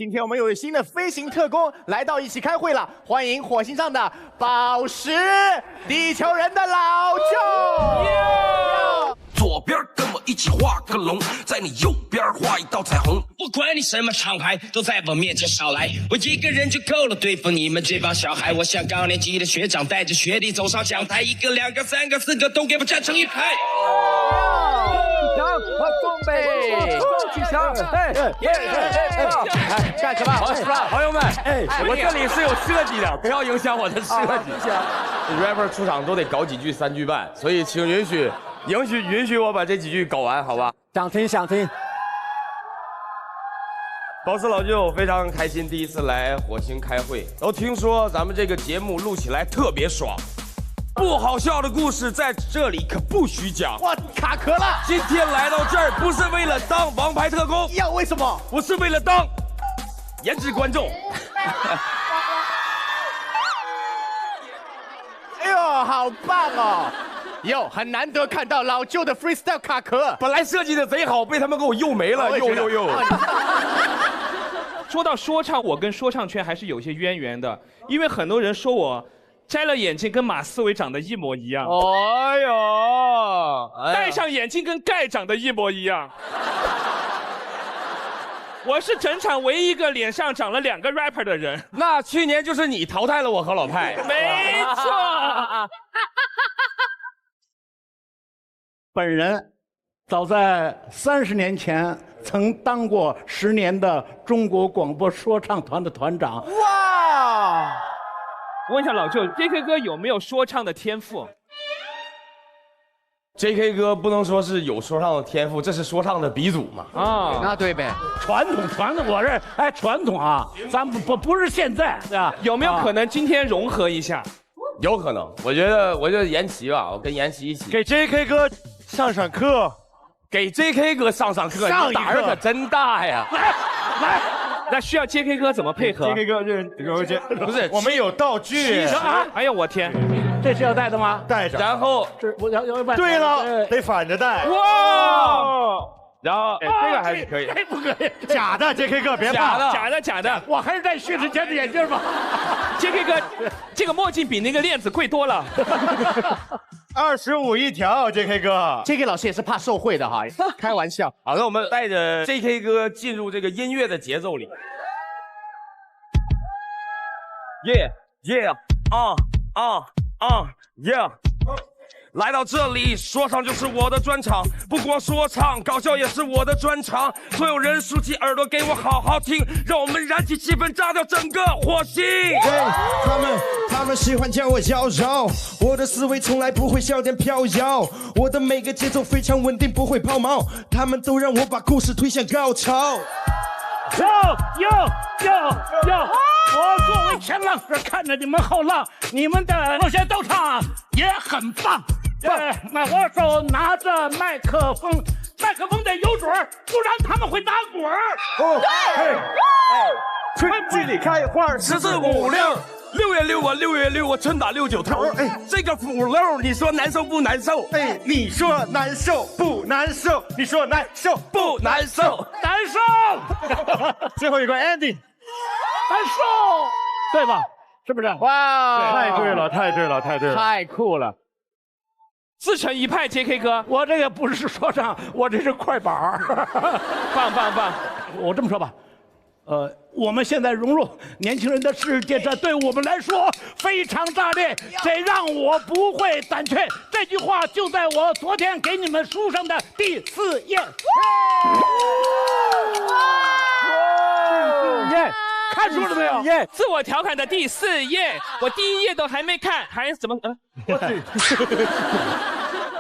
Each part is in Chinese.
今天我们有位新的飞行特工来到一起开会了，欢迎火星上的宝石，地球人的老舅。左边跟我一起画个龙，在你右边画一道彩虹。不管你什么厂牌，都在我面前少来，我一个人就够了对付你们这帮小孩。我像高年级的学长，带着学弟走上讲台，一个、两个、三个、四个，都给我站成一排。和东北，起枪！干什么？朋友们，我这里是有设计的，不要影响我的设计。rapper 出场都得搞几句3句半，所以请允许我把这几句搞完，好吧？想听。宝石老舅非常开心，第一次来火星开会，都听说咱们这个节目录起来特别爽。不好笑的故事在这里可不许讲。我卡壳了。今天来到这儿不是为了当王牌特工，为什么？我是为了当颜值观众。哎呦，好棒哦！很难得看到老舅的 freestyle 卡壳。本来设计的贼好，被他们给我又没了，又。说到说唱，我跟说唱圈还是有些渊源的，因为很多人说我摘了眼镜跟马思唯长得一模一样。哎呦，戴上眼镜跟盖长得一模一样。我是整场唯一一个脸上长了2个 rapper 的人。那去年就是你淘汰了我和老派。没错。本人早在30年前曾当过10年的中国广播说唱团的团长。哇！问一下老舅 ，JK 哥有没有说唱的天赋 ？JK 哥不能说是有说唱的天赋，这是说唱的鼻祖嘛。啊，那对呗。传统，我这传统啊，咱不是现在，对吧？有没有可能今天融合一下？有可能，我觉得延琪吧，我跟延琪一起给 JK 哥上课，给 JK 哥上课，你胆儿可真大呀！来，那需要 JK 哥怎么配合 ？JK 哥这不是，我们有道具。哎呀，我天，这是要带的吗？带着。然后这我要对了，得反着带。哇！然后这个还是可以，不可以，假的 JK 哥别怕，假的，我还是戴薛之谦的眼镜吧。JK 哥，这个墨镜比那个链子贵多了。25一条 ，JK 哥。JK 老师也是怕受贿的哈，开玩笑。好，那我们带着 JK 哥进入这个音乐的节奏里。Yeah。来到这里，说唱就是我的专场，不光说唱，搞笑也是我的专长。所有人竖起耳朵，给我好好听，让我们燃起气氛，炸掉整个火星。他们喜欢叫我妖娆，我的思维从来不会笑点飘摇，我的每个节奏非常稳定，不会抛锚，他们都让我把故事推向高潮。我作为前浪是看着你们后浪，你们的某些斗唱也很棒。那我手拿着麦克风得有准儿，不然他们会打滚儿。春季里开花1456。6月6，我6月6，我春打69头。这个腐溜，你说难受不难受？你说难受不难受？你说难受不难受？难受。最后一个 ending， 难受，对吧？是不是？哇，太对了，太酷了。自成一派 ，JK 哥，我这个不是说唱，我这是快板儿。棒！我这么说吧。我们现在融入年轻人的世界，这对我们来说非常炸裂，这让我不会胆怯。这句话就在我昨天给你们书上的第4页。看书了没有？自我调侃的第4页，我第1页都还没看，还怎么？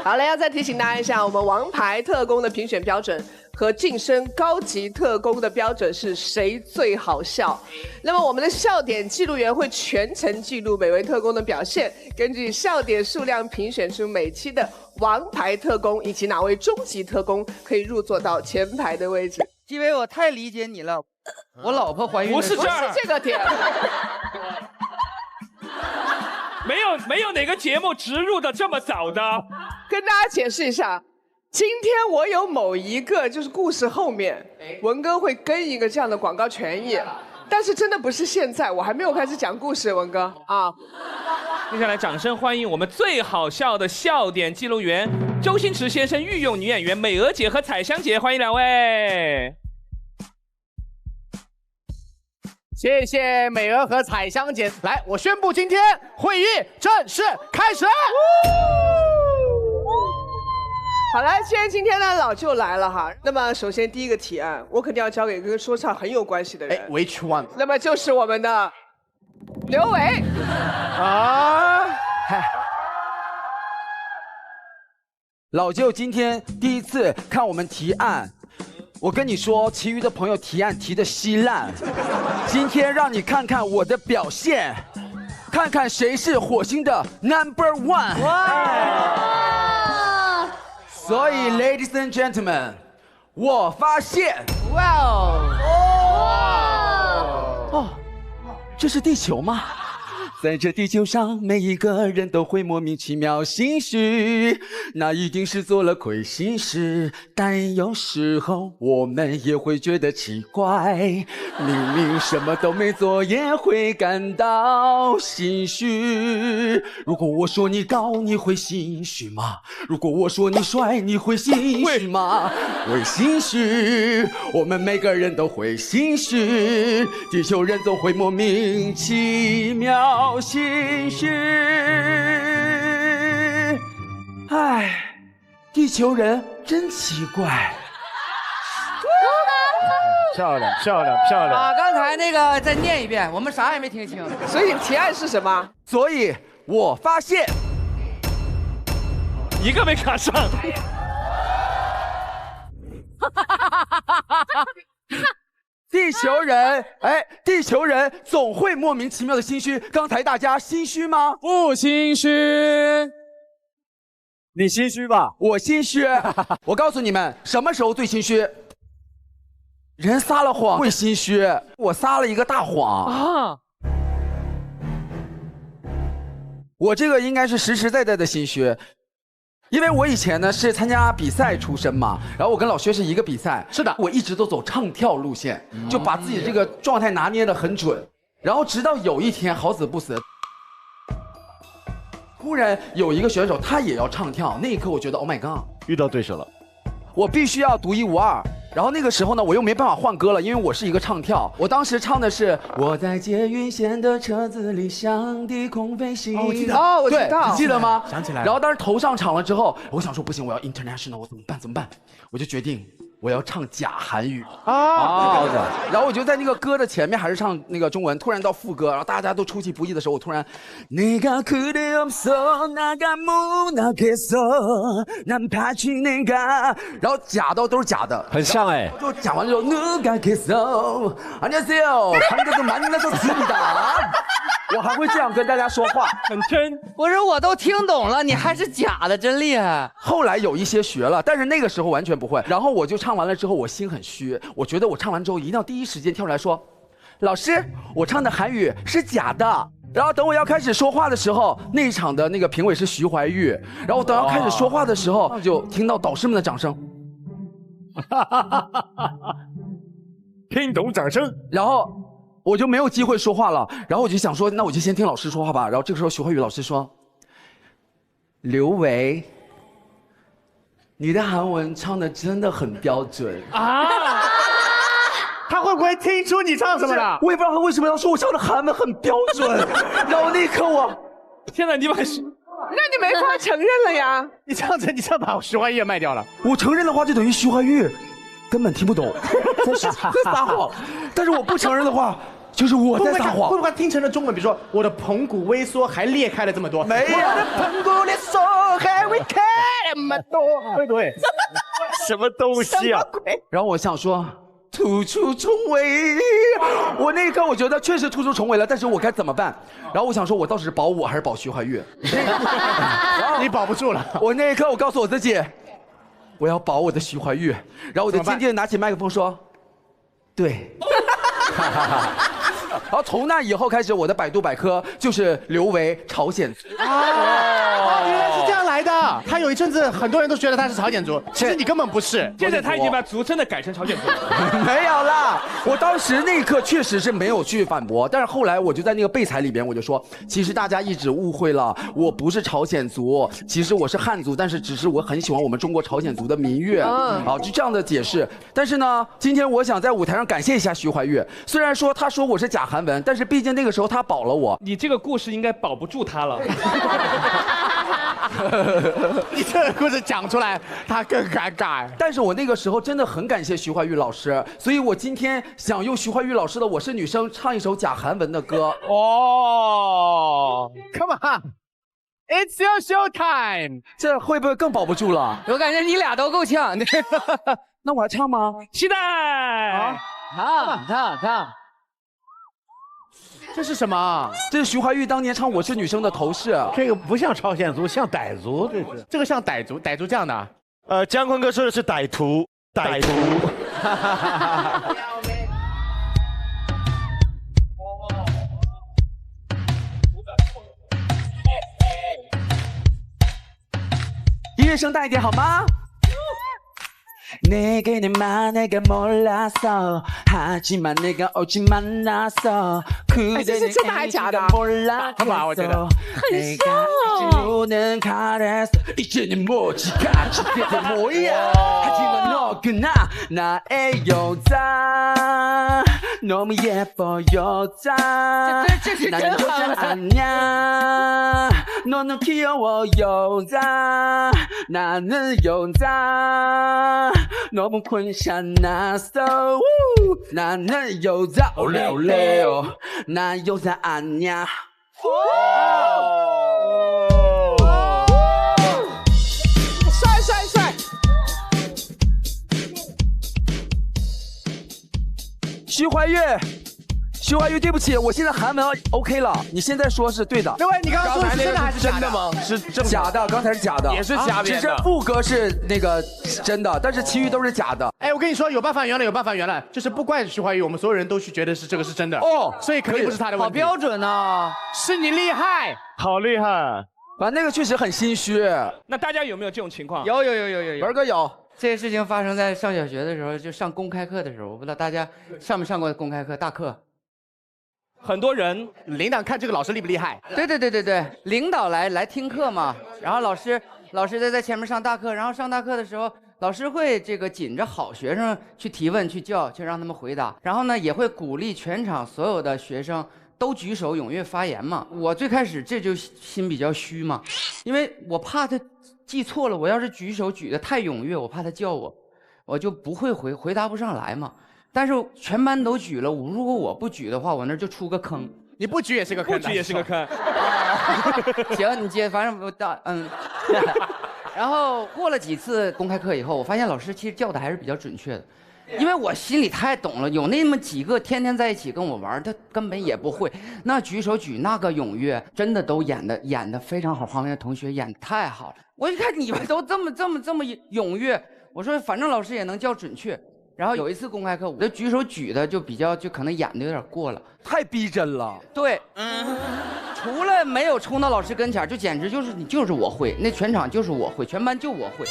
好了，要再提醒大家一下，我们王牌特工的评选标准和晋升高级特工的标准是谁最好笑。那么我们的笑点记录员会全程记录每位特工的表现，根据笑点数量评选出每期的王牌特工以及哪位终极特工可以入座到前排的位置。因为我太理解你了，我老婆怀孕不是这个点。没有哪个节目植入的这么早的。跟大家解释一下，今天我有某一个就是故事后面，文哥会跟一个这样的广告权益，但是真的不是现在，我还没有开始讲故事，文哥啊。接下来掌声欢迎我们最好笑的笑点记录员周星驰先生御用女演员美娥姐和彩香姐，欢迎两位。谢谢美娥和彩香姐。来，我宣布今天会议正式开始。好了，既然今天呢老舅来了哈，那么首先第一个提案，我肯定要交给跟说唱很有关系的人。Which one？ 那么就是我们的刘伟啊。老舅今天第一次看我们提案，我跟你说，其余的朋友提案提的稀烂，今天让你看看我的表现，看看谁是火星的 No.1。所以 ，Ladies and Gentlemen， 我发现，哇哦，这是地球吗？在这地球上，每一个人都会莫名其妙心虚，那一定是做了亏心事。但有时候我们也会觉得奇怪，明明什么都没做，也会感到心虚。如果我说你高，你会心虚吗？如果我说你帅，你会心虚吗？会心虚，我们每个人都会心虚，地球人总会莫名其妙心虚。唉，地球人真奇怪。漂亮，漂亮，漂亮！把刚才那个再念一遍，我们啥也没听清。所以提案是什么？所以我发现一个没卡上。地球人，地球人总会莫名其妙的心虚。刚才大家心虚吗？不心虚。你心虚吧？我心虚。我告诉你们，什么时候最心虚？人撒了谎会心虚。我撒了一个大谎啊！我这个应该是实实在在的心虚。因为我以前呢是参加比赛出身嘛，然后我跟老薛是一个比赛，是的，我一直都走唱跳路线，就把自己的这个状态拿捏得很准，然后直到有一天好死不死，突然有一个选手他也要唱跳，那一刻我觉得 Oh my God， 遇到对手了，我必须要独一无二。然后那个时候呢，我又没办法换歌了，因为我是一个唱跳。我当时唱的是我在捷运线的车子里向低空飞行。哦，我知道，我知道，对，你记得吗？想起来了。然后当时头上场了之后，我想说不行，我要 international， 我怎么办？怎么办？我就决定我要唱假韩语啊。然后我就在那个歌的前面还是唱那个中文，突然到副歌，然后大家都出其不意的时候，我突然내가 그대 없어 나가 못나겠어 난 파친 내가，然后假的都是假的，很像哎。就讲完之后누가겠어 안녕하세요 한국도 만나서습니다。我还会这样跟大家说话，很真。不是，我都听懂了，你还是假的，真厉害。后来有一些学了，但是那个时候完全不会。然后我就唱完了之后，我心很虚，我觉得我唱完之后一定要第一时间跳出来说，老师，我唱的韩语是假的。然后等我要开始说话的时候，那一场的那个评委是徐怀钰，然后等要开始说话的时候，就听到导师们的掌声，听懂掌声，然后我就没有机会说话了，然后我就想说，那我就先听老师说话吧。然后这个时候徐怀钰老师说，刘维，你的韩文唱的真的很标准啊！他会不会听出你唱什么了？我也不知道他为什么要说我唱的韩文很标准。然后那一刻我，天哪，你把徐，那你没法承认了呀！你这样子，你这样把徐怀钰也卖掉了。我承认的话，就等于徐怀钰根本听不懂，在撒谎。但是我不承认的话，就是我在撒谎。会不会听成了中文？比如说我的盆骨微缩还裂开了这么多，没有，我的盆骨裂缩还会开那么多，会不会？什么东西啊？然后我想说，突出重围。我那一刻我觉得确实突出重围了，但是我该怎么办？然后我想说，我到底是保我还是保徐怀钰？你保不住了。我那一刻我告诉我自己，我要保我的徐怀钰。然后我就坚定地拿起麦克风说，对。然后从那以后开始，我的百度百科就是刘维朝鲜。哦，原来是这样来来的。他有一阵子很多人都觉得他是朝鲜族，其实你根本不是。现在他已经把族真的改成朝鲜族了。没有啦，我当时那一刻确实是没有去反驳，但是后来我就在那个备采里边我就说，其实大家一直误会了，我不是朝鲜族，其实我是汉族，但是只是我很喜欢我们中国朝鲜族的民乐，就这样的解释。但是呢，今天我想在舞台上感谢一下徐怀钺，虽然说他说我是假韩文，但是毕竟那个时候他保了我。你这个故事应该保不住他了。你这个故事讲出来，他更尴尬。但是我那个时候真的很感谢徐怀钺老师，所以我今天想用徐怀钺老师的《我是女生》唱一首假韩文的歌。哦 ，Come on，It's your show time。这会不会更保不住了？我感觉你俩都够呛。那我还唱吗？期待。唱。这是什么？这是徐怀钺当年唱《我是女生》的头饰。这个不像朝鲜族，像傣族，这个像傣族这样的。姜昆哥说的是歹徒。音乐声大一点好吗？ 내게는만 내가 몰랐어 하지만 내가 오직 만났어 그대는 인지가 몰랐어 내가 이제로는 가랬어 이제는 뭐지 같이 그게 뭐야 하지만 너그나 나의 여자 너무 예뻐 여자 나는 여자 아니야 너는 귀여워 여자 나는 여자 너무 콘샷났어 나는 여자 올레올레요 난 여자 아니야 帅！徐怀钺，对不起，我现在韩文 OK 了，你现在说是对的。各位，你刚刚说的是真的还是假的吗？是假的，刚才是假的，也是假编的。只是副歌是那个真的，但是其余都是假的。哎，我跟你说，有办法圆了，就是不怪徐怀钺，我们所有人都去觉得是这个是真的哦，所以肯定不是他的问题。好标准啊，是你厉害，好厉害。反正那个确实很心虚。那大家有没有这种情况？有，文哥有。 这些事情发生在上小学的时候，就上公开课的时候，我不知道大家上没上过公开课大课。很多人领导看这个老师厉不厉害？对，领导来听课嘛，然后老师在前面上大课，然后上大课的时候，老师会这个紧着好学生去提问、去让他们回答，然后呢也会鼓励全场所有的学生都举手踊跃发言嘛。我最开始这就心比较虚嘛，因为我怕他。 记错了，我要是举手举得太踊跃，我怕他叫我就不会回答不上来嘛。但是全班都举了，如果我不举的话，我那就出个坑。你不举也是个坑，不举也是个坑。行，你接，反正我然后过了几次公开课以后，我发现老师其实叫的还是比较准确的，因为我心里太懂了，有那么几个天天在一起跟我玩，他根本也不会。那举手举那个踊跃，真的都演的非常好，旁边的同学演得太好了。 我一看你们都这么踊跃，我说反正老师也能叫准确。然后有一次公开课，我的举手举的就可能演的有点过了，太逼真了。对，除了没有冲到老师跟前，就简直就是我会，那全场就是我会，全班就我会。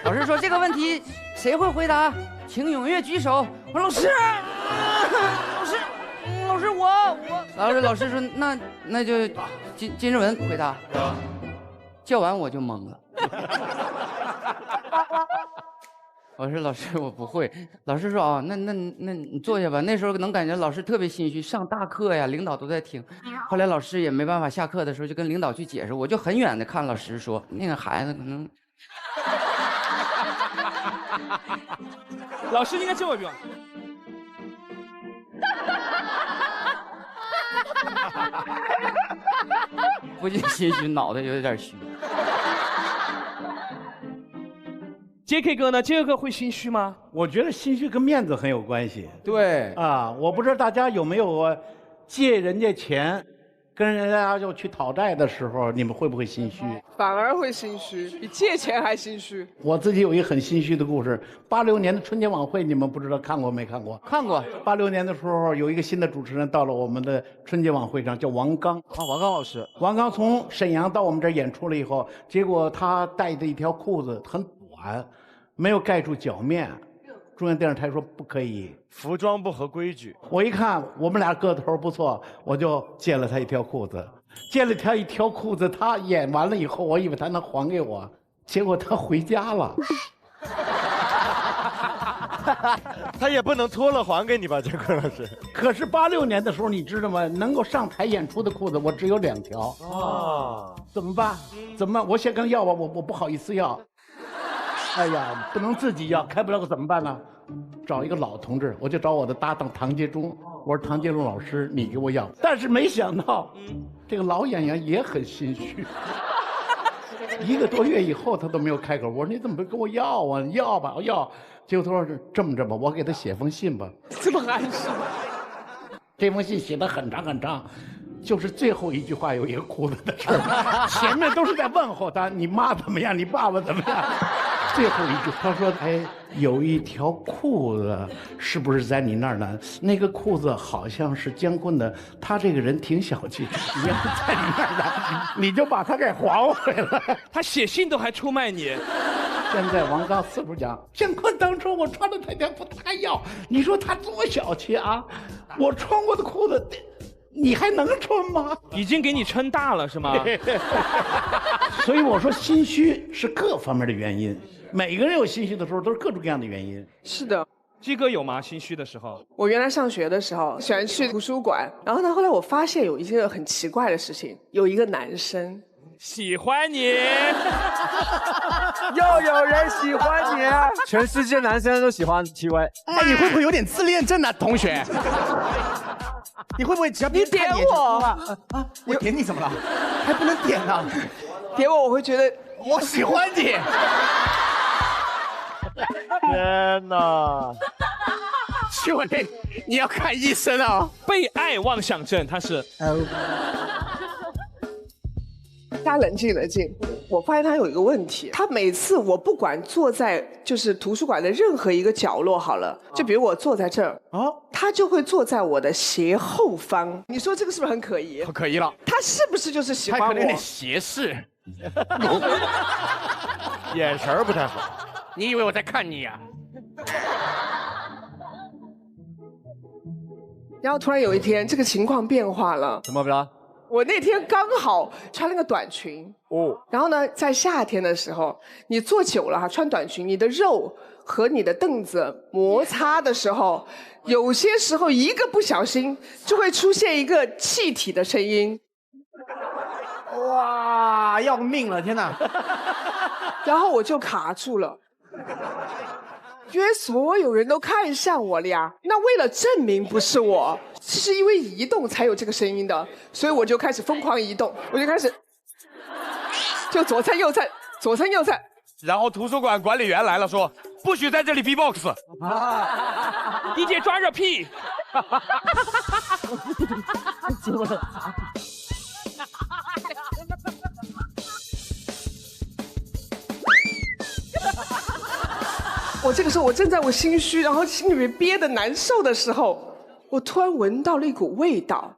老师说这个问题谁会回答，请踊跃举手。我说老师，老师说那就金日文回答。叫完我就懵了。我说老师我不会，老师说哦那你坐下吧。那时候能感觉老师特别心虚，上大课呀，领导都在听。后来老师也没办法，下课的时候就跟领导去解释，我就很远的看老师说那个孩子可能。老师应该这么表。不仅心虚，脑袋有点虚。JK 哥呢 ？JK 哥会心虚吗？我觉得心虚跟面子很有关系。对啊，我不知道大家有没有借人家钱跟人家要去讨债的时候，你们会不会心虚？反而会心虚，比借钱还心虚。我自己有一个很心虚的故事。86年的春节晚会，你们不知道看过没看过？看过。86年的时候，有一个新的主持人到了我们的春节晚会上，叫王刚。王刚老师。王刚从沈阳到我们这儿演出了以后，结果他带的一条裤子很短，没有盖住脚面。中央电视台说不可以，服装不合规矩。我一看我们俩个头不错，我就借了他一条裤子。借了他一条裤子，他演完了以后，我以为他能还给我，结果他回家了。他也不能脱了还给你吧，建坤老师。可是86年的时候，你知道吗？能够上台演出的裤子我只有2条。怎么办？怎么办？我想跟他要吧，我不好意思要。哎呀，不能自己要，开不了，怎么办呢？找一个老同志，我就找我的搭档唐杰忠。我说唐杰忠老师，你给我要。但是没想到，这个老演员也很心虚。1个多月以后，他都没有开口。我说你怎么不跟我要啊？你要吧，我要。结果他说这么着吧，我给他写封信吧。这么暗示？这封信写得很长很长。就是最后一句话有一个裤子的事儿，前面都是在问候他，你妈怎么样，你爸爸怎么样。最后一句他说，哎，有一条裤子是不是在你那儿呢？那个裤子好像是姜昆的，他这个人挺小气，你要是在你那儿呢，你就把他给还回来。他写信都还出卖你。现在王刚四处讲，姜昆当初我穿的那条裤他要，你说他多小气啊！我穿过的裤子你还能穿吗？已经给你撑大了是吗？所以我说心虚是各方面的原因，每个人有心虚的时候都是各种各样的原因。是的。鸡哥有吗？心虚的时候？我原来上学的时候喜欢去图书馆，然后呢，后来我发现有一件很奇怪的事情，有一个男生喜欢你，又有人喜欢你，全世界男生都喜欢 TY。哎，你会不会有点自恋症啊，同学？你会不会只要别人看你点我我点你怎么了？还不能点呢？点我会觉得我喜欢你。天哪！去问你要看医生啊！被爱妄想症，他是。大家冷静冷静，我发现他有一个问题，他每次我不管坐在就是图书馆的任何一个角落好了，就比如我坐在这儿，他就会坐在我的斜后方。你说这个是不是很可疑？可疑了。他是不是就是喜欢我？他可能有点斜视，眼神不太好。你以为我在看你呀？然后突然有一天，这个情况变化了。怎么了？我那天刚好穿了个短裙然后呢，在夏天的时候，你坐久了穿短裙，你的肉和你的凳子摩擦的时候，有些时候一个不小心就会出现一个气体的声音。哇，要命了！天哪！然后我就卡住了。因为所有人都看向我了呀，那为了证明不是我，是因为移动才有这个声音的，所以我就开始疯狂移动，我就开始就左蹭右蹭，左蹭右蹭。然后图书馆管理员来了，说不许在这里 B-box。DJ 抓热屁。我这个时候我正在我心虚，然后心里面憋得难受的时候，我突然闻到了一股味道。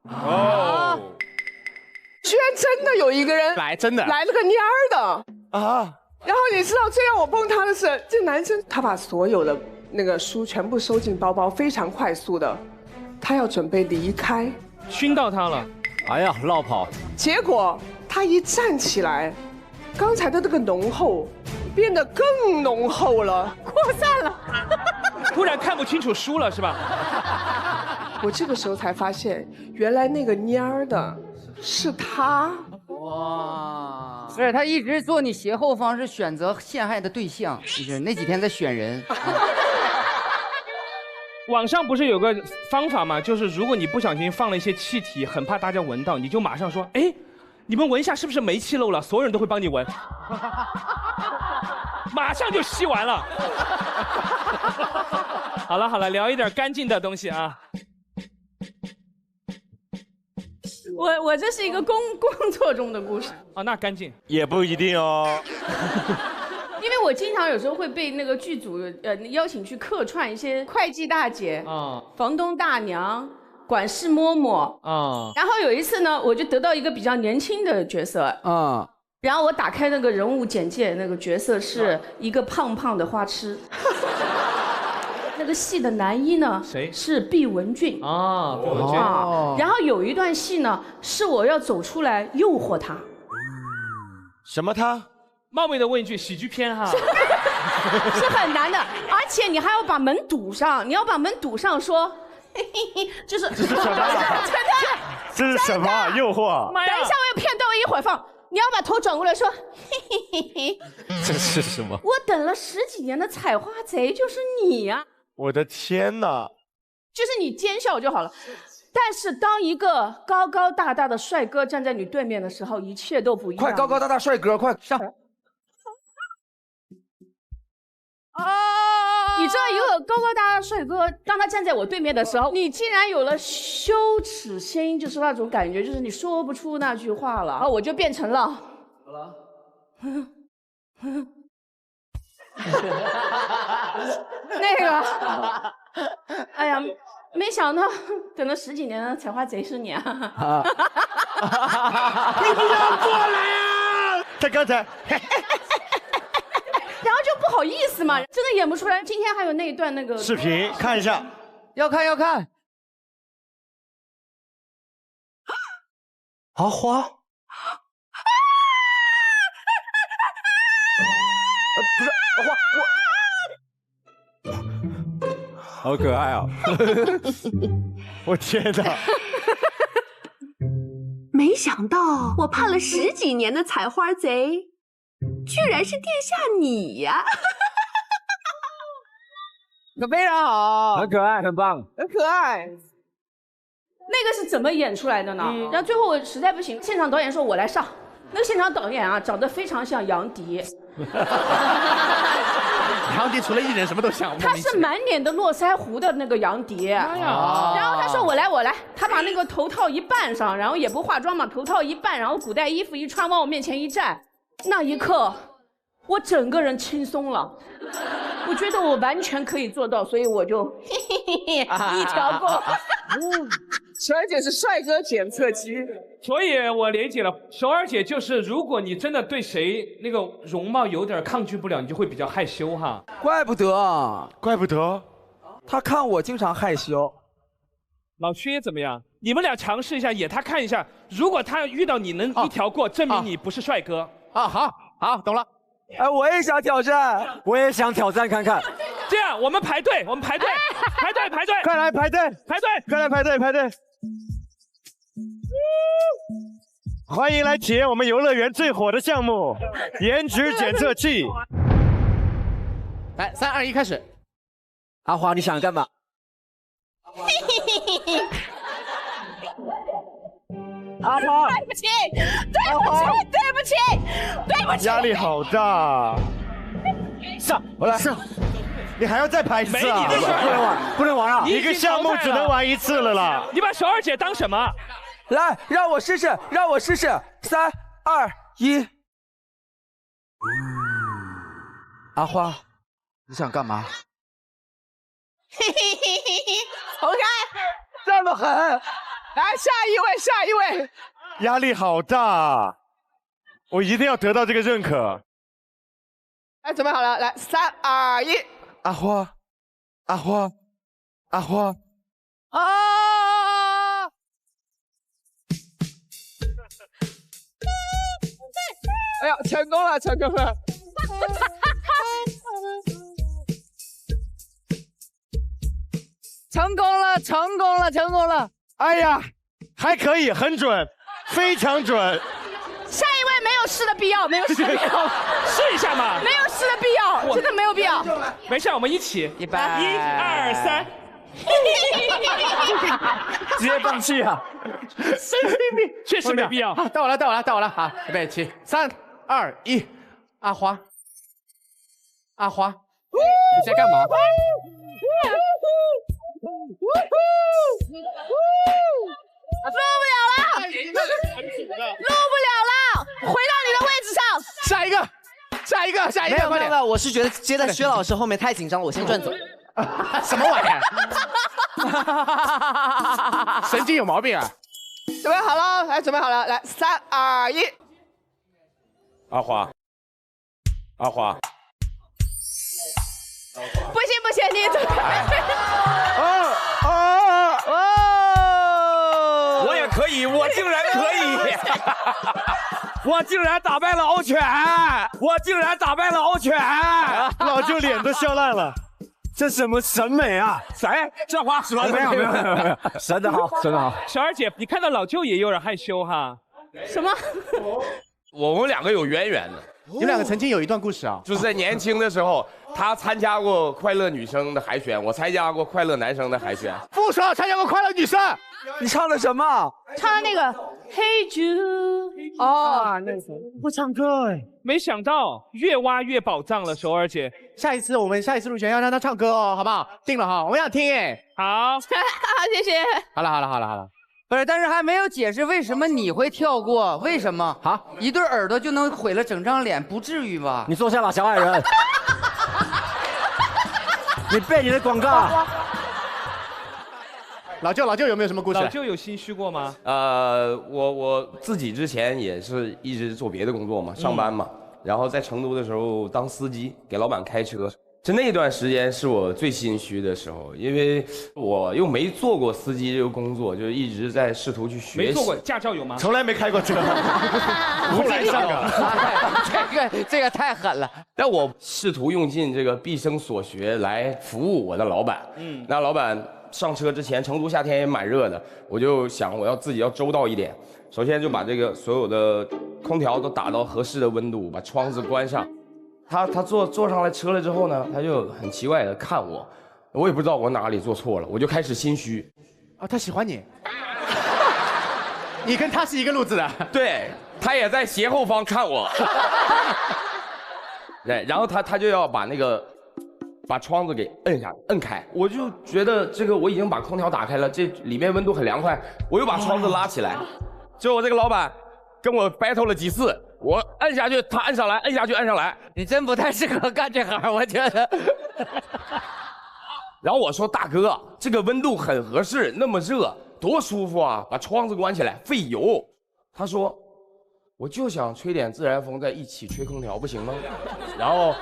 居然真的有一个人真的来了个蔫儿的啊！然后你知道最让我崩塌的是，这男生他把所有的那个书全部收进包包，非常快速的，他要准备离开，熏到他了。哎呀，绕跑！结果他一站起来，刚才的那个浓厚变得更浓厚了，扩散了。突然看不清楚书了是吧？我这个时候才发现，原来那个蔫儿的是他。哇！不是，他一直坐你斜后方，是选择陷害的对象，就是那几天在选人。网上不是有个方法吗？就是如果你不小心放了一些气体，很怕大家闻到，你就马上说：“哎，你们闻一下是不是煤气漏了？”所有人都会帮你闻，马上就吸完了。好了好了，聊一点干净的东西啊。我这是一个工作中的故事。哦，那干净。也不一定哦。因为我经常有时候会被那个剧组邀请去客串一些会计大姐房东大娘、管事嬷嬷然后有一次呢，我就得到一个比较年轻的角色然后我打开那个人物简介，那个角色是一个胖胖的花痴。那个戏的男一呢，谁？是毕雯珺毕雯珺然后有一段戏呢，是我要走出来诱惑他。什么他？冒昧的问一句，喜剧片哈，是很难的，而且你还要把门堵上，你要把门堵上说，嘿嘿嘿，就是这是什么？真的，这是什么诱惑？等一下，我有片段，我一会儿放。你要把头转过来说，嘿嘿嘿嘿。这是什么？我等了10几年的采花贼就是你呀！我的天哪！就是你奸笑就好了。但是当一个高高大大的帅哥站在你对面的时候，一切都不一样。快，高高大大帅哥，快上！你知道一个高高大大的帅哥，当他站在我对面的时候，你竟然有了羞耻心，就是那种感觉，就是你说不出那句话了。然后我就变成了，好了，那个，哎呀，没想到等了10几年的采花贼是你啊！你不要过来啊！他刚才。然后就不好意思嘛，真的演不出来。今天还有那一段那个视频看一下，要看。阿花，不是我，好可爱啊！我天哪！没想到我盼了10几年的采花贼。居然是殿下你呀！可非常好，很可爱，很棒，很可爱。那个是怎么演出来的呢？然后最后我实在不行，现场导演说我来上。那个现场导演啊，长得非常像杨迪。杨迪除了艺人什么都像。他是满脸的络腮胡的那个杨迪。然后他说我来，他把那个头套一扮上，然后也不化妆嘛，头套一扮，然后古代衣服一穿，往我面前一站。那一刻，我整个人轻松了，我觉得我完全可以做到，所以我就嘿嘿嘿一条过。首尔姐是帅哥检测机，所以我理解了，首尔姐就是如果你真的对谁那个容貌有点抗拒不了，你就会比较害羞哈。怪不得，他看我经常害羞。老薛怎么样？你们俩尝试一下，演他看一下，如果他遇到你能一条过，证明你不是帅哥。好，懂了。哎，我也想挑战，我也想挑战看看。这样，我们排队，排队，快来排队，快来排队。欢迎来体验我们游乐园最火的项目——颜值检测器。来，3、2、1，开始。阿花，你想干嘛？阿花，对不起，压力好大。上，我来上。你还要再排一次啊？不能玩啊！一个项目只能玩1次了啦。你把首尔姐当什么？来，让我试试，3、2、1。阿花，你想干嘛？重开，这么狠！来，下一位。压力好大，我一定要得到这个认可。哎，准备好了，来，3、2、1。阿花。哎呀，成功了！成功了！哎呀，还可以，很准，非常准。下一位没有试的必要，试一下嘛。没有试的必要，真的没有必要。没事，我们一起。1、2、3。直接放弃啊！确实没必要。到我了，好，预备起，3、2、1，阿花，你在干嘛？受不了了！下一个，没有没有，我是觉得接在薛老师后面太紧张了，我先转走。什么玩意儿？神经有毛病啊！准备好了，来，准备好了，来，3、2、1。阿华，不行，你走开。我也可以，我竟然可以，我竟然打败了敖犬，老舅脸都笑烂了。这什么审美啊？谁？这话说的没有，审得好。小二姐，你看到老舅也有点害羞哈。什么？我们两个有渊源的。你们两个曾经有一段故事啊，就是在年轻的时候，他参加过快乐女生的海选，我参加过快乐男生的海选。不说参加过快乐女生，你唱的什么？唱的那个 Hey Jude。哦，那会唱歌哎。没想到越挖越宝藏了，首尔姐。我们下一次入选要让她唱歌哦，好不好？定了哈，我们想听哎。好，好，谢谢。好了。不是，但是还没有解释为什么你会跳过？为什么？好，一对耳朵就能毁了整张脸，不至于吧？你坐下吧，小矮人。你背你的广告。老舅有没有什么故事？老舅有心虚过吗？我自己之前也是一直做别的工作嘛，上班嘛，然后在成都的时候当司机，给老板开车。就那段时间是我最心虚的时候，因为我又没做过司机这个工作，就一直在试图去学习。没做过，驾照有吗？从来没开过车，无来上这个太狠了。但我试图用尽这个毕生所学来服务我的老板。那老板上车之前，成都夏天也蛮热的，我就想我要自己要周到一点，首先就把这个所有的空调都打到合适的温度，把窗子关上。他坐上来车了之后呢，他就很奇怪的看我，我也不知道我哪里做错了，我就开始心虚。啊，他喜欢你，你跟他是一个路子的。对，他也在斜后方看我。对，然后他就要把窗子给摁开，我就觉得这个我已经把空调打开了，这里面温度很凉快，我又把窗子拉起来，就我这个老板跟我 battle 了几次。我摁下去，他摁上来，摁下去，摁上来。你真不太适合干这行，我觉得。然后我说：“大哥，这个温度很合适，那么热，多舒服啊！把窗子关起来，费油。”他说：“我就想吹点自然风，再一起吹空调，不行吗？”然后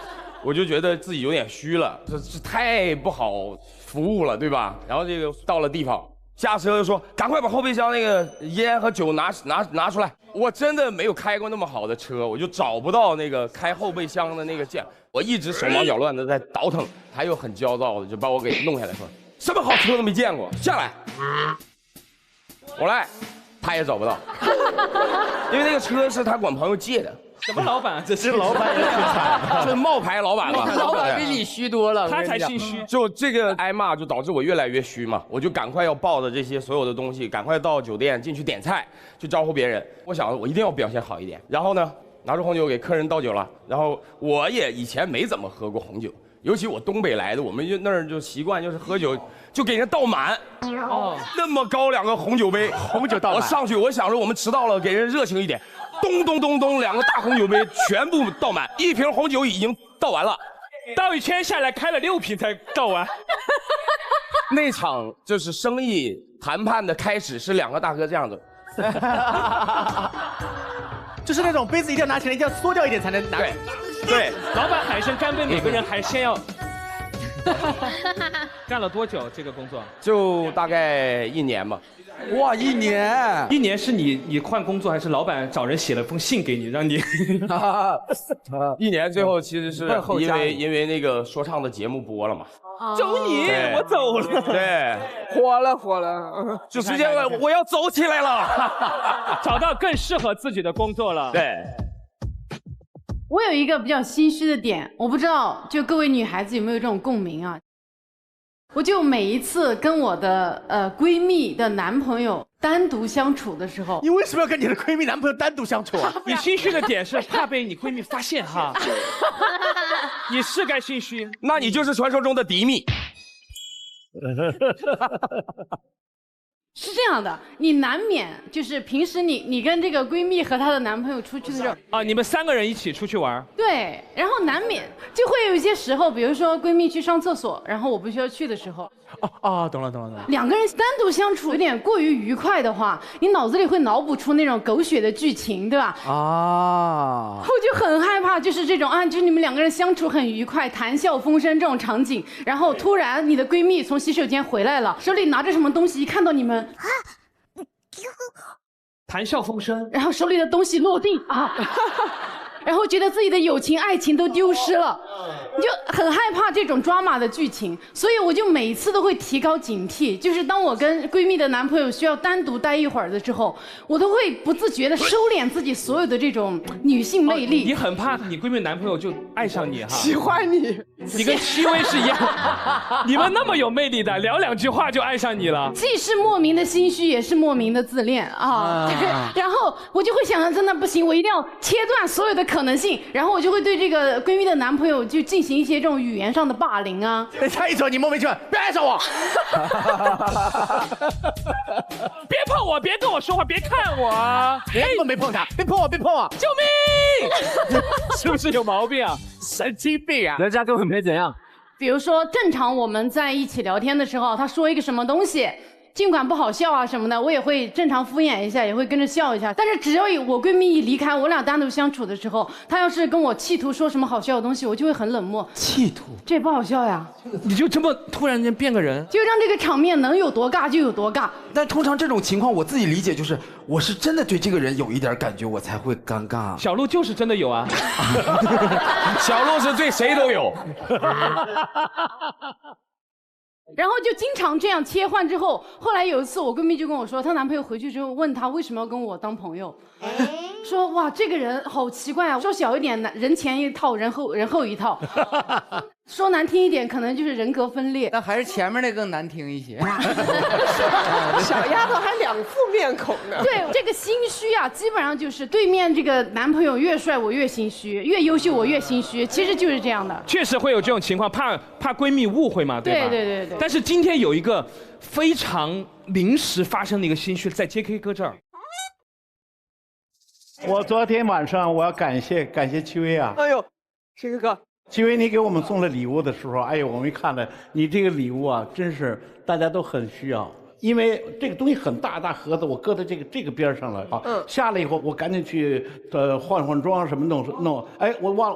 我就觉得自己有点虚了，这太不好服务了，对吧？然后这个到了地方。下车就说：“赶快把后备箱那个烟和酒拿出来。”我真的没有开过那么好的车，我就找不到那个开后备箱的那个键，我一直手忙脚乱的在倒腾，他又很焦躁的就把我给弄下来，说：“什么好车都没见过，下来。”我来，他也找不到，因为那个车是他管朋友借的。什么老板？这是老板也挺惨，这冒牌老板嘛。老板比你虚多了，他才心虚。就这个挨骂，就导致我越来越虚嘛。我就赶快要抱着这些所有的东西，赶快到酒店进去点菜，去招呼别人。我想我一定要表现好一点。然后呢，拿出红酒给客人倒酒了。然后我也以前没怎么喝过红酒，尤其我东北来的，我们就那儿就习惯就是喝酒就给人倒满。哦，那么高2个红酒杯，红酒倒满。我上去，我想着我们迟到了，给人热情一点。咚咚咚咚，2个大红酒杯全部倒满，1瓶红酒已经倒完了，倒一圈下来开了6瓶才倒完。那场就是生意谈判的开始是2个大哥这样子，就是那种杯子一定要拿起来，一定要缩掉一点才能拿。对，老板喊一声干杯，每个人还先要。干了多久这个工作？就大概1年吧。哇，1年！1年是你换工作，还是老板找人写了封信给你，让你？1年最后其实是因为那个说唱的节目播了嘛。走你，我走了。对，火了，就直接我要走起来了，找到更适合自己的工作了。对。我有一个比较心虚的点，我不知道就各位女孩子有没有这种共鸣啊？我就每一次跟我的闺蜜的男朋友单独相处的时候，你为什么要跟你的闺蜜男朋友单独相处啊？你心虚的点是怕被你闺蜜发现哈，你是该心虚，那你就是传说中的迪蜜。是这样的，你难免就是平时你跟这个闺蜜和她的男朋友出去的时候啊，你们3个人一起出去玩，对，然后难免就会有一些时候，比如说闺蜜去上厕所，然后我不需要去的时候，懂了。两个人单独相处有点过于愉快的话，你脑子里会脑补出那种狗血的剧情，对吧？啊，我就很害怕，就是这种就是你们两个人相处很愉快，谈笑风生这种场景，然后突然你的闺蜜从洗手间回来了，手里拿着什么东西，一看到你们谈笑风生，然后手里的东西落地然后觉得自己的友情、爱情都丢失了，你就很害怕这种抓马的剧情，所以我就每一次都会提高警惕。就是当我跟闺蜜的男朋友需要单独待一会儿的时候，我都会不自觉地收敛自己所有的这种女性魅力。你很怕你闺蜜男朋友就爱上你哈？喜欢你，你跟戚薇是一样，你们那么有魅力的，聊2句话就爱上你了。既是莫名的心虚，也是莫名的自恋然后我就会想，真的不行，我一定要切断所有的可能性，然后我就会对这个闺蜜的男朋友就进行一些这种语言上的霸凌啊。他一说你莫名其妙，别爱上我，别碰我，别跟我说话，别看我，没碰他，别碰我，别碰我，救命！是不是有毛病啊？神经病啊！人家根本没怎样。比如说，正常我们在一起聊天的时候，他说一个什么东西，尽管不好笑啊什么的，我也会正常敷衍一下，也会跟着笑一下。但是只要我闺蜜一离开，我俩单独相处的时候，她要是跟我企图说什么好笑的东西，我就会很冷漠。企图？这也不好笑呀！你就这么突然间变个人，就让这个场面能有多尬就有多尬。但通常这种情况，我自己理解就是，我是真的对这个人有一点感觉，我才会尴尬。小鹿就是真的有啊，小鹿是对谁都有。然后就经常这样切换之后，后来有一次我闺蜜就跟我说，她男朋友回去之后问她为什么要跟我当朋友，说哇这个人好奇怪啊，说小一点人前一套人后一套，说难听一点可能就是人格分裂。但还是前面那更难听一些。小丫头还2副面孔呢。对，这个心虚啊，基本上就是对面这个男朋友越帅我越心虚，越优秀我越心虚，其实就是这样的。确实会有这种情况，怕闺蜜误会嘛，对吧？对。但是今天有一个非常临时发生的一个心虚，在 JK 哥这儿。我昨天晚上我要感谢戚薇啊！哎呦，这个哥，戚薇，你给我们送了礼物的时候，哎呦，我们一看了你这个礼物啊，真是大家都很需要。因为这个东西很大盒子，我搁在这个边上了啊。下来以后，我赶紧去换装什么弄。哎，我忘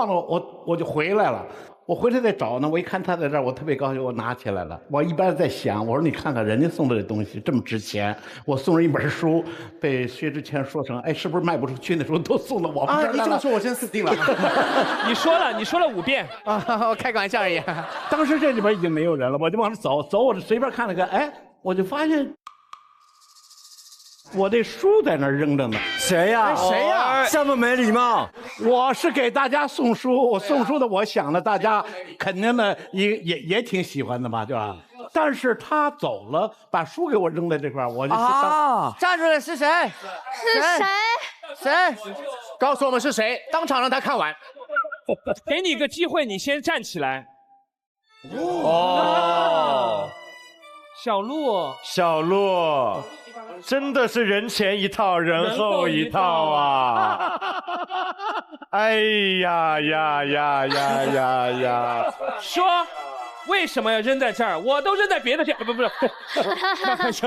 了，我就回来了。我回来再找呢，我一看他在这儿，我特别高兴，我拿起来了。我一般在想，我说你看看人家送的这东西这么值钱，我送人一本书，被薛之谦说成，哎，是不是卖不出去？那时候都送到我们这儿来了。你这么说，我真死定了。你说了5遍啊，我开个玩笑而已。当时这里边已经没有人了，我就往这走，我就随便看了看，哎，我就发现。我这书在那儿扔着呢，谁呀？谁呀？这么没礼貌！我是给大家送书，我送书的，我想了，大家肯定呢也挺喜欢的吧，对吧？但是他走了，把书给我扔在这块儿，我就站出来是谁？是谁？告诉我们是谁，当场让他看完。给你一个机会，你先站起来。小鹿。真的是人前一套，人后一套啊！哎呀！说为什么要扔在这儿？我都扔在别的地方，不是，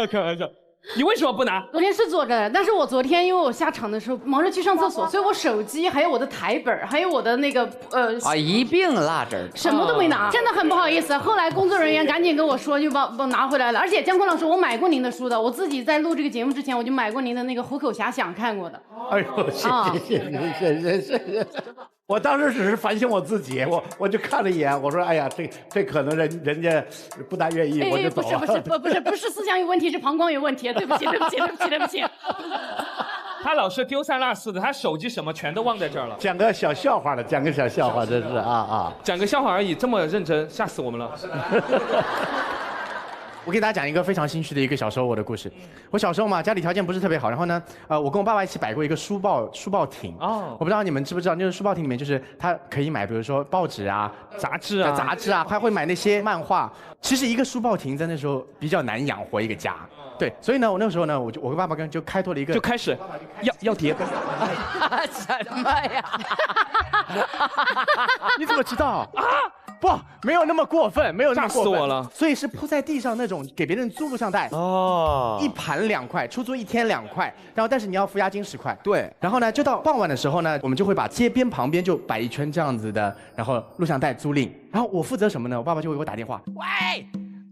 开玩笑。你为什么不拿？昨天是坐着的，但是我昨天因为我下场的时候忙着去上厕所，所以我手机还有我的台本，还有我的那个一并落这儿，什么都没拿，真的很不好意思。后来工作人员赶紧跟我说，就把拿回来了。而且姜昆老师，我买过您的书的，我自己在录这个节目之前，我就买过您的那个《虎口遐想》看过的。哎呦，谢谢。我当时只是反省我自己，我就看了一眼，我说，哎呀，这可能人家不大愿意，我就走了。不是思想有问题，是膀胱有问题。对不起。他老是丢三落四的，他手机什么全都忘在这儿了。讲个小笑话，真是啊！讲个笑话而已，这么认真，吓死我们了。我给大家讲一个非常心虚的一个小时候我的故事。我小时候嘛，家里条件不是特别好，然后呢，我跟我爸爸一起摆过一个书报亭。我不知道你们知不知道，就是书报亭里面就是他可以买，比如说报纸啊、杂志啊，还会买那些漫画。其实一个书报亭在那时候比较难养活一个家。么？对，所以呢，我那个时候呢，我跟爸爸就开拓了一个，就开始要叠。什么呀？你怎么知道啊？不，没有那么过分，没有那么过分。吓死我了！所以是铺在地上那种给别人租录像带哦，一盘2块，出租1天2块，然后但是你要付押金10块。对，然后呢，就到傍晚的时候呢，我们就会把街边旁边就摆一圈这样子的，然后录像带租赁。然后我负责什么呢？我爸爸就会给我打电话，喂。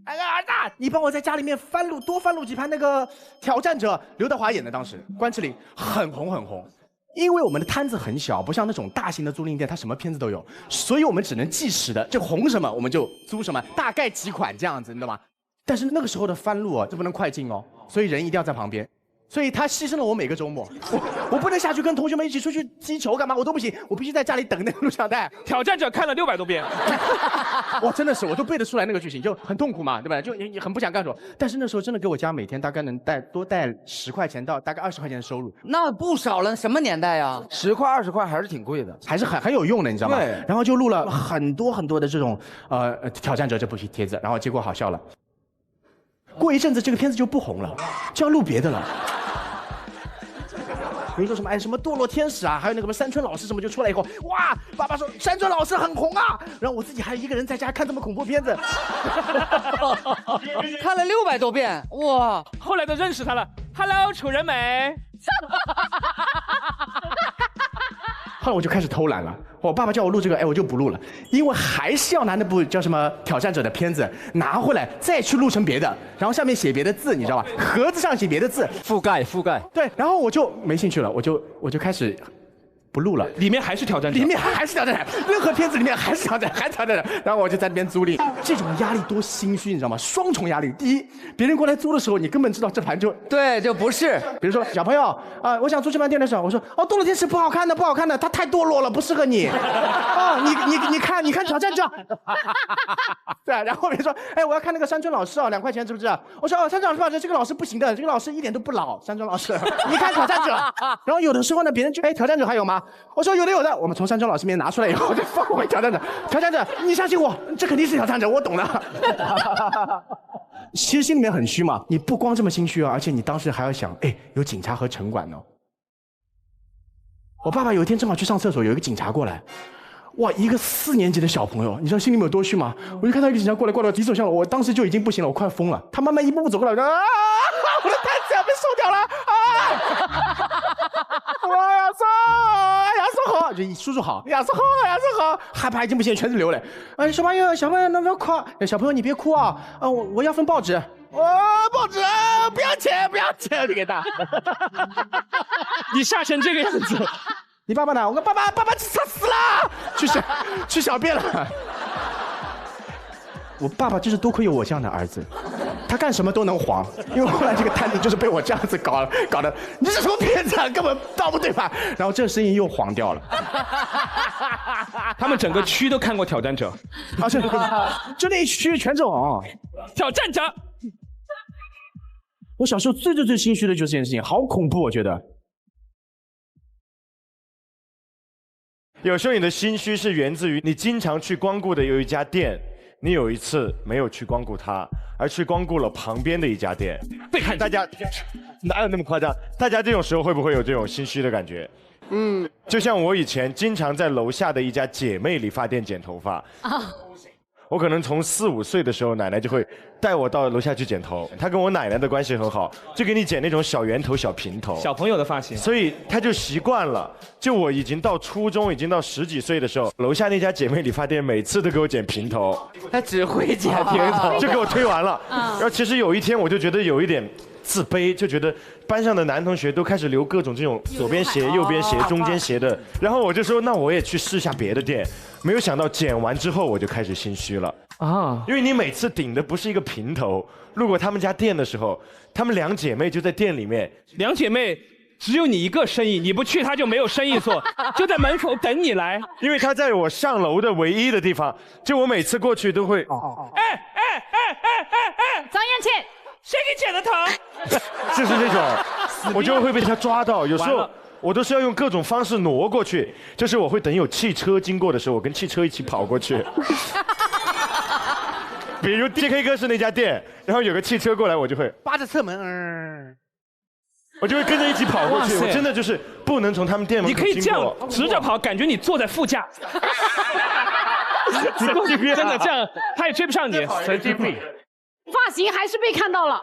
儿子，你帮我在家里面多翻录几盘那个《挑战者》，刘德华演的，当时关之琳很红。因为我们的摊子很小，不像那种大型的租赁店，它什么片子都有，所以我们只能计时的，就红什么我们就租什么，大概几款这样子，你知道吗？但是那个时候的翻录啊，这不能快进哦，所以人一定要在旁边。所以他牺牲了我每个周末，我不能下去跟同学们一起出去击球干嘛，我都不行，我必须在家里等那个录像带。挑战者看了600多遍，哇，真的是我都背得出来那个剧情，就很痛苦嘛，对吧？就也很不想干什么。但是那时候真的给我家每天大概能多带10块钱到大概20块钱的收入，那不少了。什么年代呀？10块20块还是挺贵的，还是很有用的，你知道吗？对。然后就录了很多的这种挑战者这部帖子，然后结果好笑了。过一阵子这个片子就不红了，就要录别的了。比如说什么什么堕落天使啊，还有那个山村老师什么就出来以后，哇，爸爸说山村老师很红啊，然后我自己还一个人在家看这么恐怖片子，看了600多遍，哇！后来都认识他了 ，Hello， 楚人美。后来我就开始偷懒了，我爸爸叫我录这个，我就不录了，因为还是要拿那部叫什么挑战者的片子拿回来，再去录成别的，然后上面写别的字，你知道吧？盒子上写别的字，覆盖。对，然后我就没兴趣了，我就开始不录了，里面还是挑战者，里面还是挑战者，任何片子里面还是挑战，还挑战者。然后我就在那边租赁，这种压力多心虚，你知道吗？双重压力。第一，别人过来租的时候，你根本知道这盘就不是。比如说小朋友啊，我想租这盘电视，我说哦，堕落天使不好看的，它太堕落了，不适合你。啊，你看挑战者。对啊，然后别人说，我要看那个山村老师啊，2块钱，知不知道？我说哦，山村老师，这个老师不行的，这个老师一点都不老，山村老师。你看挑战者。然后有的时候呢，别人就挑战者还有吗？我说有的，我们从山村老师那边拿出来以后就放回挑战者。挑战者，你相信我，这肯定是挑战者，我懂的。其实心里面很虚嘛，你不光这么心虚啊，而且你当时还要想，有警察和城管呢。我爸爸有一天正好去上厕所，有一个警察过来，哇，一个4年级的小朋友，你知道心里面有多虚吗？我就看到一个警察过来，敌手向我，我当时就已经不行了，我快疯了。他慢慢一步步走过来，啊，我的摊子要被收掉了啊！我要走，亚瑟好，就叔叔好，亚瑟好，害怕已经不行，全是流泪。小朋友，那不要哭，小朋友你别哭啊，我要份报纸。报纸不要钱，你给他。你吓成这个样子，你爸爸呢？我跟爸爸死了，去小便了。我爸爸就是多亏有我这样的儿子，他干什么都能黄，因为后来这个摊子就是被我这样子搞的，你这是什么骗子啊，根本道不对吧？然后这个生意又黄掉了。他们整个区都看过挑战者，就那一区全中挑战者。我小时候最心虚的就是这件事情，好恐怖，我觉得。有时候你的心虚是源自于你经常去光顾的有一家店，你有一次没有去光顾它，而去光顾了旁边的一家店。大家哪有那么夸张？大家这种时候会不会有这种心虚的感觉？就像我以前经常在楼下的一家姐妹理发店剪头发我可能从4、5岁的时候，奶奶就会带我到楼下去剪头。她跟我奶奶的关系很好，就给你剪那种小圆头、小平头，小朋友的发型，所以她就习惯了。就我已经到初中，已经到10几岁的时候，楼下那家姐妹理发店每次都给我剪平头，她只会剪平头，就给我推完了。然后其实有一天我就觉得有一点自卑，就觉得班上的男同学都开始留各种这种左边斜、右边斜、中间斜的，然后我就说那我也去试下别的店。没有想到剪完之后我就开始心虚了啊，因为你每次顶的不是一个平头。路过他们家店的时候，她们2姐妹就在店里面，2姐妹只有你一个生意，你不去她就没有生意做，就在门口等你来。因为她在我上楼的唯一的地方，就我每次过去都会张艳倩，谁给剪的头？就是这种，我就会被她抓到。有时候我都是要用各种方式挪过去，就是我会等有汽车经过的时候，我跟汽车一起跑过去。比如 DK 哥是那家店，然后有个汽车过来，我就会扒着侧门，我就会跟着一起跑过去。哇塞我真的就是不能从他们店门口你可以这样经过直着跑，感觉你坐在副驾。你过去真的这样，他也追不上你，神经病。发型还是被看到了。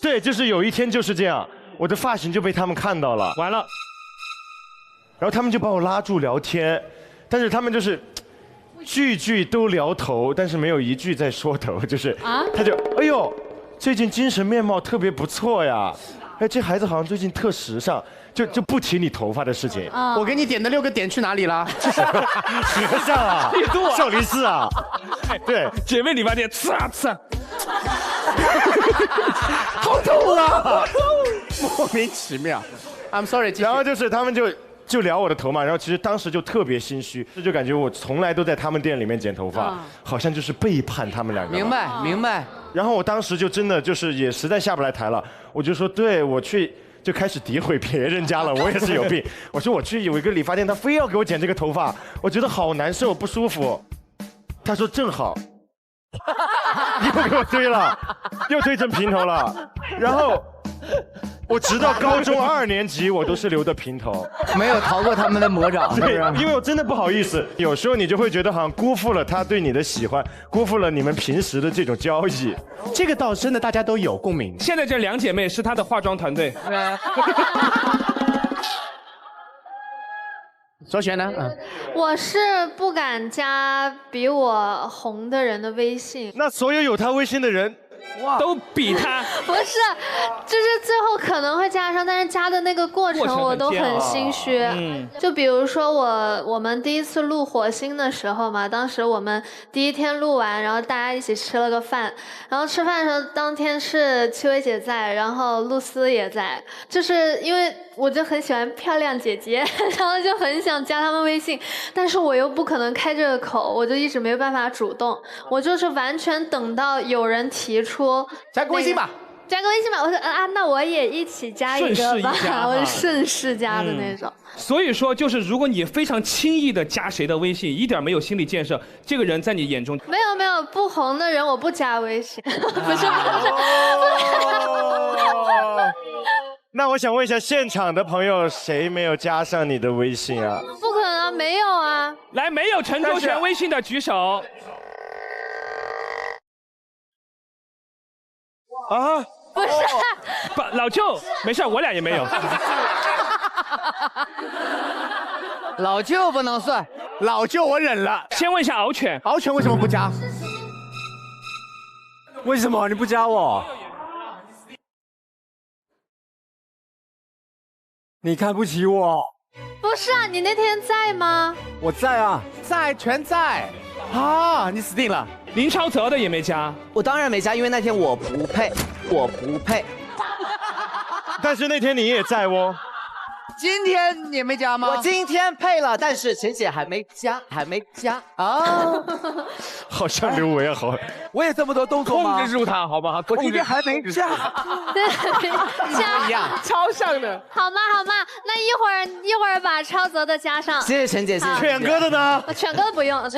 对，就是有一天就是这样，我的发型就被他们看到了，完了，然后他们就把我拉住聊天，但是他们就是句句都聊头，但是没有一句在说头，就是他就哎呦，最近精神面貌特别不错呀，哎，这孩子好像最近特时尚，就不提你头发的事情。我给你点的6个点去哪里了？和尚啊，少林寺啊，对，姐妹理发店，呲啊呲啊。好痛啊！莫名其妙。I'm sorry。然后就是他们就聊我的头嘛，然后其实当时就特别心虚，就感觉我从来都在他们店里面剪头发，好像就是背叛他们两个。明白明白。然后我当时就真的就是也实在下不来台了，我就说对我去。就开始诋毁别人家了，我也是有病。我说我去有一个理发店，他非要给我剪这个头发，我觉得好难受不舒服。他说正好，又给我推了，又推成平头了。然后我直到高中2年级，我都是留的平头，没有逃过他们的魔掌。对，因为我真的不好意思，有时候你就会觉得好像辜负了他对你的喜欢，辜负了你们平时的这种交易。这个倒真的大家都有共鸣。现在这2姐妹是她的化妆团队。周璇呢？我是不敢加比我红的人的微信。那所有他微信的人，都比他。不是，就是最后可能会加上，但是加的那个过程我都很心虚。就比如说我们第一次录火星的时候嘛，当时我们第一天录完，然后大家一起吃了个饭，然后吃饭的时候当天是戚薇姐在，然后露丝也在，就是因为我就很喜欢漂亮姐姐，然后就很想加他们微信，但是我又不可能开这个口，我就一直没有办法主动，我就是完全等到有人提出加个微信吧。加个微信吧，我说那我也一起加一个吧，我是顺势加的那种。所以说，就是如果你非常轻易的加谁的微信，一点没有心理建设，这个人在你眼中没有不红的人我不加微信，不是。那我想问一下，现场的朋友谁没有加上你的微信啊？不可能，没有啊。来，没有陈周璇微信的举手。啊？不是，老舅，没事，我俩也没有。老舅不能算，老舅我忍了。先问一下敖犬，敖犬为什么不加？为什么你不加我？你看不起我？不是啊，你那天在吗？我在啊，在，全在。啊，你死定了。林超泽的也没加，我当然没加，因为那天我不配，我不配。但是那天你也在哦。今天你没加吗？我今天配了，但是陈姐还没加，还没加啊。好像刘维啊，好。我也这么多动作吗？控制住他，好吧？我今天还没加。加一样，超像的。好嘛，那一会儿把超泽的加上。谢谢陈姐，谢谢。犬哥的呢？犬哥的不用。为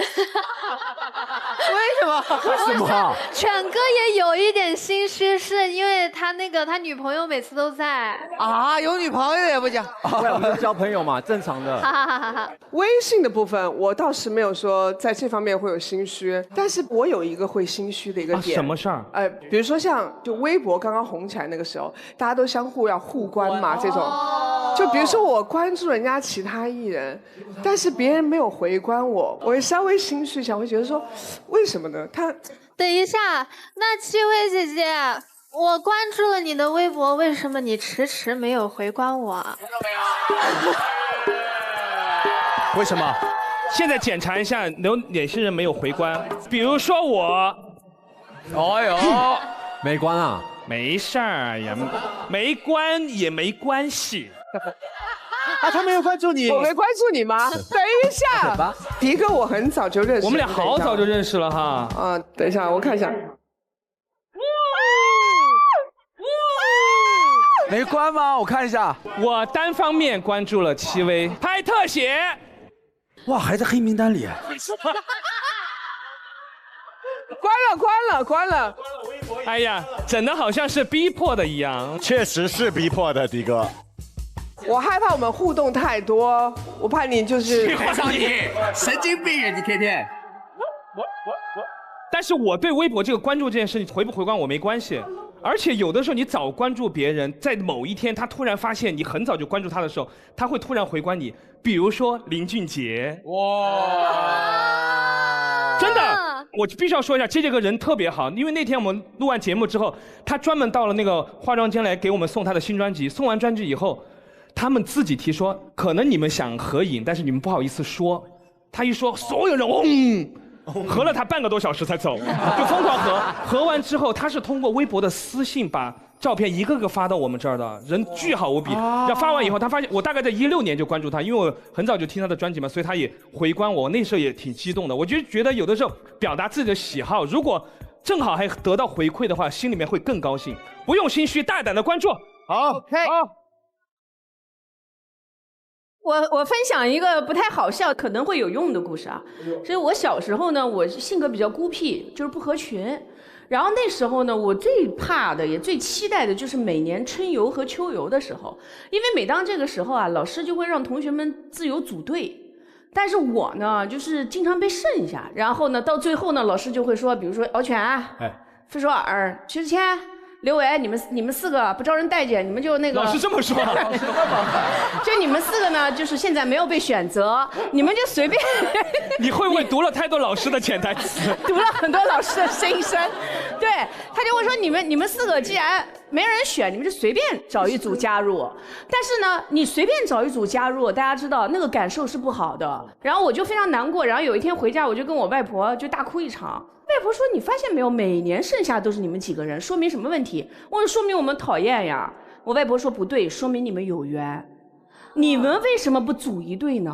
什么？为什么？犬哥也有一点心虚，是因为他女朋友每次都在。啊，有女朋友也不加。我们交朋友嘛，正常的。微信的部分，我倒是没有说在这方面会有心虚，但是我有一个会心虚的一个点。什么事儿？比如说像就微博刚刚红起来那个时候，大家都相互要互关嘛，这种。就比如说我关注人家其他艺人，但是别人没有回关我，我会稍微心虚一下，会觉得说，为什么呢？等一下，那戚薇姐姐。我关注了你的微博，为什么你迟迟没有回关我？为什么？现在检查一下有哪些人没有回关，比如说我。哎呦，没关啊？没事儿呀，没关也没关系。他没有关注你，我没关注你吗？等一下，迪哥我很早就认识，我们俩好早就认识了哈。等一下，我看一下。没关吗？我看一下，我单方面关注了戚薇，拍特写。哇，还在黑名单里。关了，关了。哎呀，整的好像是逼迫的一样。确实是逼迫的，迪哥。我害怕我们互动太多，我怕你就是喜欢上你，神经病啊！你天天。但是我对微博这个关注这件事情回不回关我没关系，而且有的时候你早关注别人，在某一天他突然发现你很早就关注他的时候，他会突然回关你。比如说林俊杰，哇，真的，我必须要说一下，这个人特别好，因为那天我们录完节目之后，他专门到了那个化妆间来给我们送他的新专辑。送完专辑以后，他们自己提说，可能你们想合影，但是你们不好意思说。他一说，所有人合了他半个多小时才走，就疯狂合完之后，他是通过微博的私信把照片一个个发到我们这儿的，人巨好无比。要发完以后，他发现我大概在16年就关注他，因为我很早就听他的专辑嘛，所以他也回关我，那时候也挺激动的。我就觉得有的时候表达自己的喜好，如果正好还得到回馈的话，心里面会更高兴，不用心虚，大胆的关注。好 ，OK， 好。我分享一个不太好笑，可能会有用的故事啊。所以我小时候呢，我性格比较孤僻，就是不合群。然后那时候呢，我最怕的也最期待的就是每年春游和秋游的时候，因为每当这个时候啊，老师就会让同学们自由组队。但是我呢，就是经常被剩下。然后呢，到最后呢，老师就会说，比如说敖犬、傅首尔、徐志谦、刘维，你们4个不招人待见，你们就那个。老师这么说。就你们4个呢，就是现在没有被选择，你们就随便。你会不会读了太多老师的潜台词？读了很多老师的心声，对，他就会说你们4个既然没人选，你们就随便找一组加入。但是呢，你随便找一组加入，大家知道那个感受是不好的。然后我就非常难过，然后有一天回家，我就跟我外婆就大哭一场。外婆说：“你发现没有，每年剩下都是你们几个人，说明什么问题？”我说：“说明我们讨厌呀。”我外婆说：“不对，说明你们有缘。你们为什么不组一队呢？”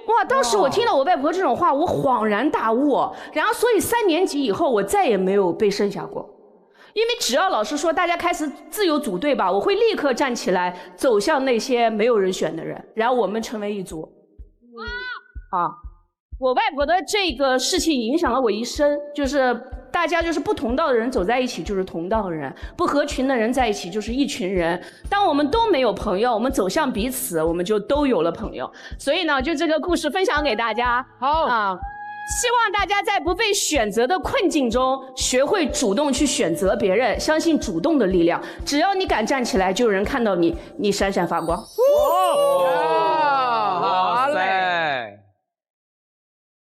哇！当时我听到我外婆这种话，我恍然大悟。然后，所以3年级以后，我再也没有被剩下过。因为只要老师说大家开始自由组队吧，我会立刻站起来走向那些没有人选的人，然后我们成为一组。啊！我外婆的这个事情影响了我一生，就是大家就是不同道的人走在一起就是同道人，不合群的人在一起就是一群人。当我们都没有朋友，我们走向彼此，我们就都有了朋友。所以呢，就这个故事分享给大家。好啊，希望大家在不被选择的困境中，学会主动去选择别人，相信主动的力量。只要你敢站起来，就有人看到你，你闪闪发光。好嘞。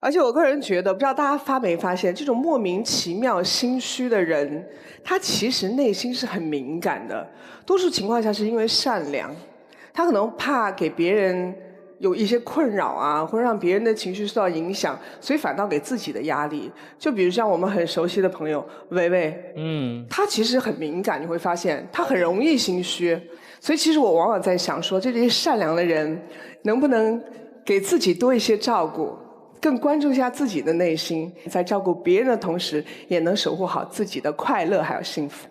而且我个人觉得，不知道大家发没发现，这种莫名其妙心虚的人，他其实内心是很敏感的。多数情况下是因为善良，他可能怕给别人有一些困扰啊，或者让别人的情绪受到影响，所以反倒给自己的压力。就比如像我们很熟悉的朋友维维，他其实很敏感，你会发现他很容易心虚。所以其实我往往在想说，这些善良的人能不能给自己多一些照顾，更关注一下自己的内心，在照顾别人的同时，也能守护好自己的快乐还有幸福。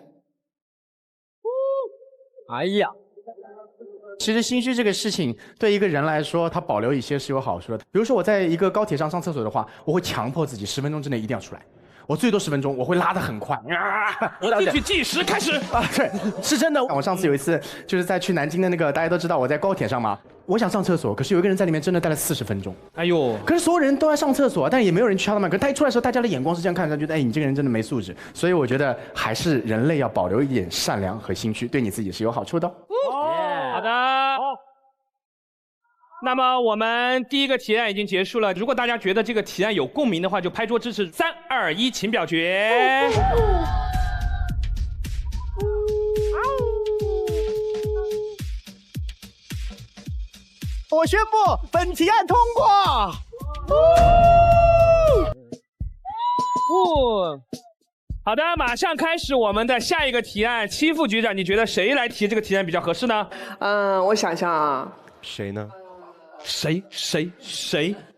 哎呀，其实心虚这个事情对一个人来说，他保留一些是有好处的。比如说我在一个高铁上上厕所的话，我会强迫自己10分钟之内一定要出来。我最多10分钟，我会拉得很快。进去计时开始啊！对，是真的。我上次有一次就是在去南京的那个，大家都知道我在高铁上嘛，我想上厕所，可是有一个人在里面真的待了40分钟。哎呦！可是所有人都在上厕所，但也没有人敲他们。可是他一出来的时候，大家的眼光是这样看着，觉得哎，你这个人真的没素质。所以我觉得还是人类要保留一点善良和心虚，对你自己是有好处的。好的。那么我们第一个提案已经结束了。如果大家觉得这个提案有共鸣的话，就拍桌支持。3、2、1，请表决。我宣布本提案通过。好的，马上开始我们的下一个提案。戚副局长，你觉得谁来提这个提案比较合适呢？我想想啊，谁呢？谁？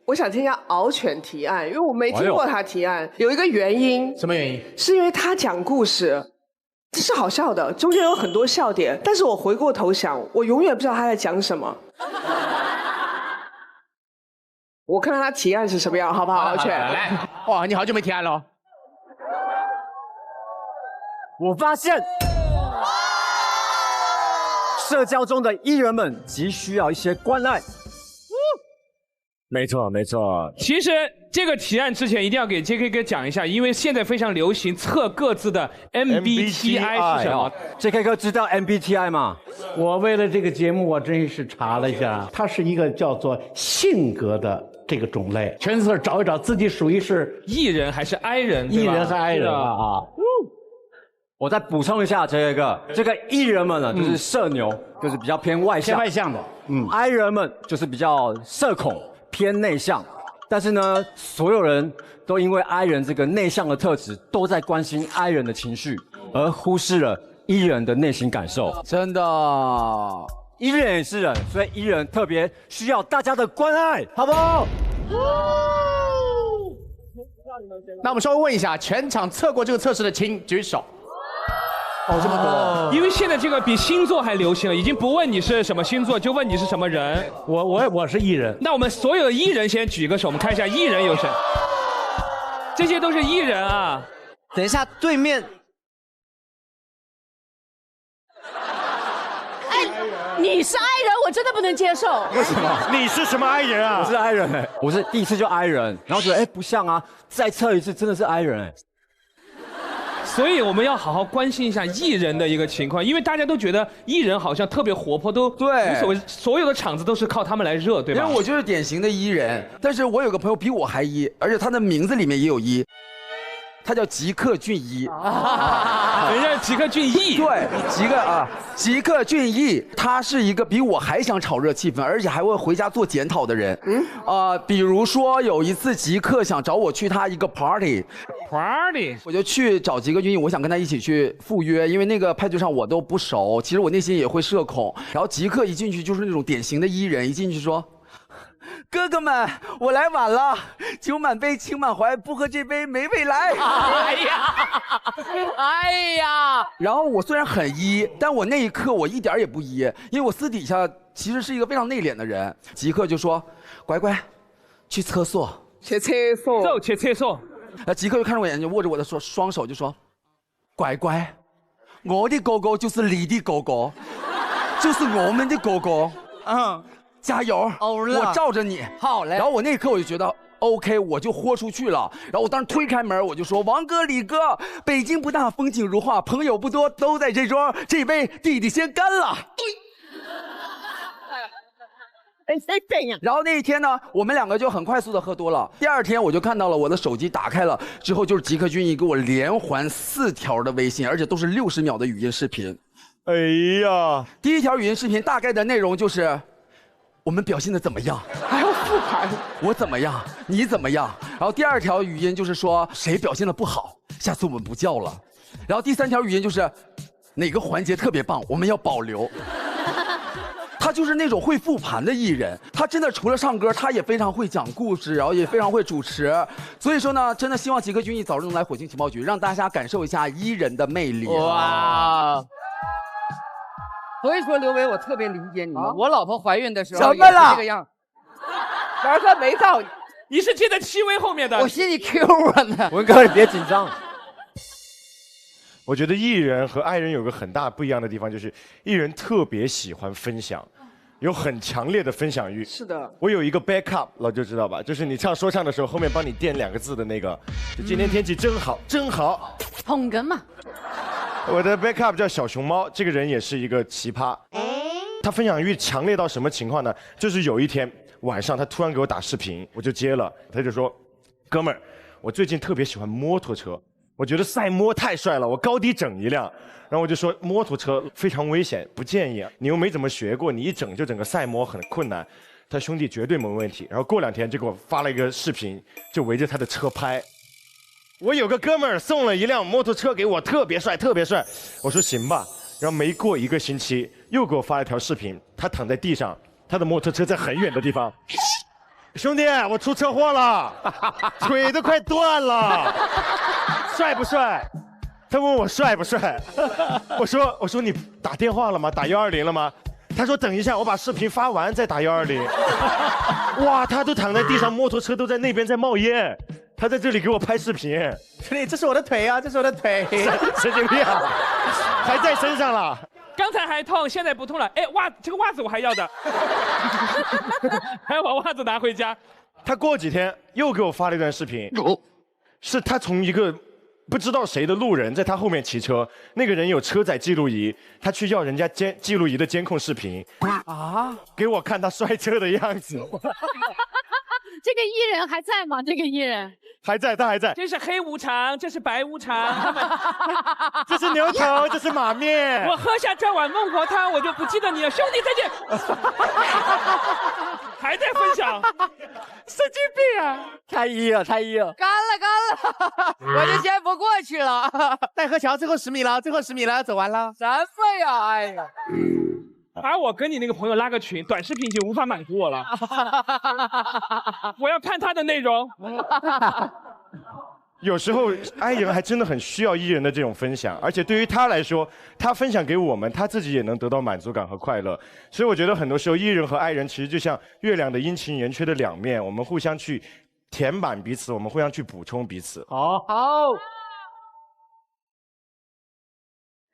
我想听一下敖犬提案，因为我没听过他提案，有一个原因。什么原因？是因为他讲故事是好笑的，中间有很多笑点，但是我回过头想，我永远不知道他在讲什么。我看看他提案是什么样，好不好，敖犬？来，哇，你好久没提案了。我发现社交中的艺人们急需要一些关爱。没错，没错。其实这个提案之前一定要给 JK 哥讲一下，因为现在非常流行测各自的 MBTI 是什么。JK 哥知道 MBTI 吗？我为了这个节目，我真是查了一下，它是一个叫做性格的这个种类，全是找一找自己属于是 E 人还是 I 人，E 人和 I 人啊。我再补充一下，这个艺人们呢，就是社牛，就是比较偏外向，偏外向的。I 人们就是比较社恐，偏内向。但是呢，所有人都因为 I 人这个内向的特质，都在关心 I 人的情绪，而忽视了 E 人的内心感受。真的，E 人也是人，所以 E 人特别需要大家的关爱，好不好？那我们稍微问一下，全场测过这个测试的，请举手。哦，这么多！因为现在这个比星座还流行了，已经不问你是什么星座，就问你是什么人。我是艺人。那我们所有的艺人先举个手，我们看一下艺人有谁。这些都是艺人啊。等一下，对面。哎，你是 I 人，我真的不能接受。为什么？你是什么 I 人啊？我是 I 人哎，我是第一次就 I 人，然后觉得不像啊，再测一次真的是 I 人哎。所以我们要好好关心一下艺人的一个情况，因为大家都觉得艺人好像特别活泼，都对，无所谓，所有的场子都是靠他们来热，对吧？因为我就是典型的艺人，但是我有个朋友比我还一，而且他的名字里面也有一，他叫吉克隽一。人家吉克隽逸，对，吉克隽逸，他是一个比我还想炒热气氛，而且还会回家做检讨的人。比如说有一次吉克想找我去他一个 party， 我就去找吉克隽逸，我想跟他一起去赴约，因为那个派对上我都不熟，其实我内心也会社恐。然后吉克一进去就是那种典型的艺人，一进去说：“哥哥们，我来晚了，酒满杯，情满怀，不喝这杯没未来。”哎呀！然后我虽然很一，但我那一刻我一点也不一，因为我私底下其实是一个非常内敛的人。吉克就说：“乖乖，去厕所。”去厕所。走，去厕所。吉克就看着我眼睛，握着我的双手就说：“乖乖，我的哥哥就是你的哥哥，就是我们的哥哥。加油！我罩着你。好嘞。然后我那一刻我就觉得 OK， 我就豁出去了。然后我当时推开门，我就说：“王哥、李哥，北京不大，风景如画，朋友不多，都在这桌，这杯弟弟先干了。”然后那一天呢，我们两个就很快速的喝多了。第二天我就看到了我的手机打开了之后，就是吉克隽逸给我连环4条的微信，而且都是60秒的语音视频。哎呀，第一条语音视频大概的内容就是：我们表现的怎么样？还要复盘？我怎么样？你怎么样？然后第二条语音就是说谁表现的不好，下次我们不叫了。然后第3条语音就是哪个环节特别棒，我们要保留。他就是那种会复盘的艺人，他真的除了唱歌，他也非常会讲故事，然后也非常会主持。所以说呢，真的希望吉克隽逸早日能来火星情报局，让大家感受一下艺人的魅力。哇！所以说刘维，我特别理解你们。我老婆怀孕的时候怎么了？这个样。玩哥没到，你是接在戚薇后面的。我心里 Q 我呢。文哥，你别紧张。我觉得艺人和爱人有个很大不一样的地方，就是艺人特别喜欢分享，有很强烈的分享欲。是的，我有一个 backup， 老就知道吧，就是你唱说唱的时候，后面帮你垫2个字的那个，就今天天气真好，真好。捧哏嘛。我的 backup 叫小熊猫，这个人也是一个奇葩。他分享欲强烈到什么情况呢？就是有一天晚上，他突然给我打视频，我就接了，他就说：“哥们儿，我最近特别喜欢摩托车。”我觉得赛摩太帅了，我高低整一辆。然后我就说摩托车非常危险，不建议。你又没怎么学过，你一整就整个赛摩很困难。他兄弟绝对没问题。然后过2天就给我发了一个视频，就围着他的车拍。我有个哥们儿送了一辆摩托车给我，特别帅，特别帅。我说行吧。然后没过1个星期，又给我发了一条视频，他躺在地上，他的摩托车在很远的地方。兄弟，我出车祸了，腿都快断了。帅不帅？他问我帅不帅，我说你打电话了吗？打120了吗？他说等一下，我把视频发完再打120。哇，他都躺在地上，摩托车都在那边在冒烟，他在这里给我拍视频。兄弟，这是我的腿啊，这是我的腿。神经病啊！还在身上了。刚才还痛，现在不痛了。哎，这个袜子我还要的，还要把袜子拿回家。他过几天又给我发了一段视频，是他从一个不知道谁的路人在他后面骑车，那个人有车载记录仪，他去要人家记录仪的监控视频啊，给我看他摔车的样子。这个艺人还在吗？这个艺人还在，他还在。这是黑无常，这是白无常，他们这是牛头，这是马面。我喝下这碗孟婆汤，我就不记得你了，兄弟再见。还在分享，神经病啊！太一了，太一了，干了，我就先不过去了。奈何桥最后10米了，最后10米了，走完了。什么呀？哎呀！而我跟你那个朋友拉个群，短视频就无法满足我了。我要看他的内容。有时候爱人还真的很需要艺人的这种分享，而且对于他来说，他分享给我们，他自己也能得到满足感和快乐。所以我觉得很多时候，艺人和爱人其实就像月亮的阴晴圆缺的两面，我们互相去填满彼此，我们互相去补充彼此。好。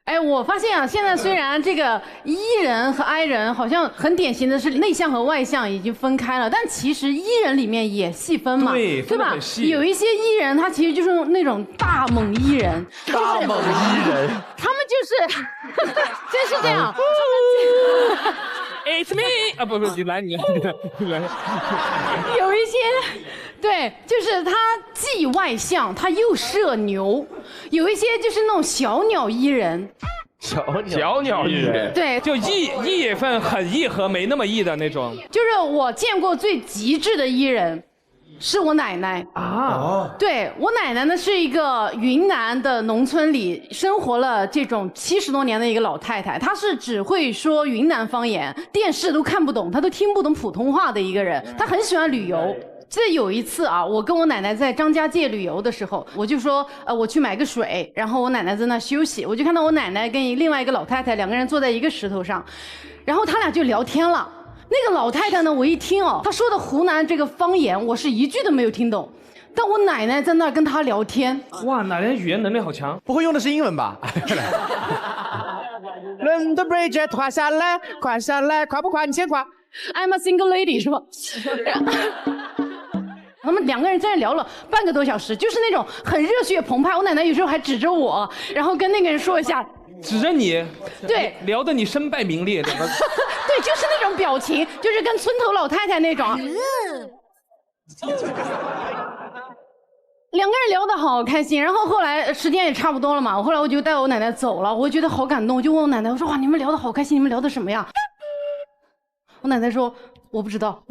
哎，我发现啊，现在虽然这个艺人和I人好像很典型的是内向和外向已经分开了，但其实艺人里面也细分嘛，对吧？有一些艺人他其实就是那种大猛艺人，大猛艺人，他们就是真是这样。It's me 啊，不，你来。有一些，对，就是他既外向，他又社牛。有一些就是那种小鸟艺人，小鸟艺人，对，就艺份很艺和没那么艺的那种。就是我见过最极致的艺人。是我奶奶啊，对我奶奶呢是一个云南的农村里生活了这种70多年的一个老太太，她是只会说云南方言，电视都看不懂，她都听不懂普通话的一个人。她很喜欢旅游。这有一次啊，我跟我奶奶在张家界旅游的时候，我就说我去买个水，然后我奶奶在那休息，我就看到我奶奶跟另外一个老太太两个人坐在一个石头上，然后他俩就聊天了。那个老太太呢，我一听哦，她说的湖南这个方言，我是一句都没有听懂。但我奶奶在那跟她聊天，哇，奶奶语言能力好强，不会用的是英文吧？伦敦 Bridge 跨下来，跨下来，跨不跨？你先跨。I'm a single lady 是吧？他们两个人在那聊了半个多小时，就是那种很热血澎湃。我奶奶有时候还指着我，然后跟那个人说一下。指着你，对，聊得你身败名裂，对，就是那种表情，就是跟村头老太太那种。两个人聊得好开心，然后后来时间也差不多了嘛，后来我就带我奶奶走了，我觉得好感动，我就问我奶奶，我说哇，你们聊得好开心，你们聊的什么呀？我奶奶说我不知道。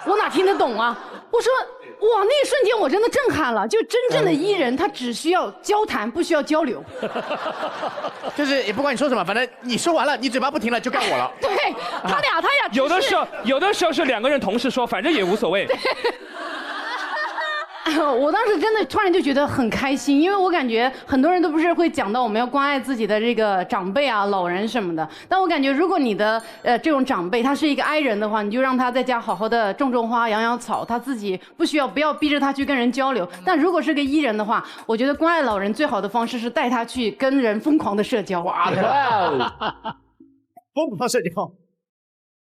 我哪听得懂啊？我说哇，那一瞬间我真的震撼了，就真正的艺人他只需要交谈，不需要交流。就是也不管你说什么，反正你说完了，你嘴巴不停了就该我了。对，他俩有的时候是两个人同时说，反正也无所谓。我当时真的突然就觉得很开心，因为我感觉很多人都不是会讲到我们要关爱自己的这个长辈啊、老人什么的，但我感觉如果你的这种长辈他是一个I人的话，你就让他在家好好的种花、养草，他自己不要逼着他去跟人交流。但如果是个I人的话，我觉得关爱老人最好的方式是带他去跟人疯狂的社交。哇，疯狂社交。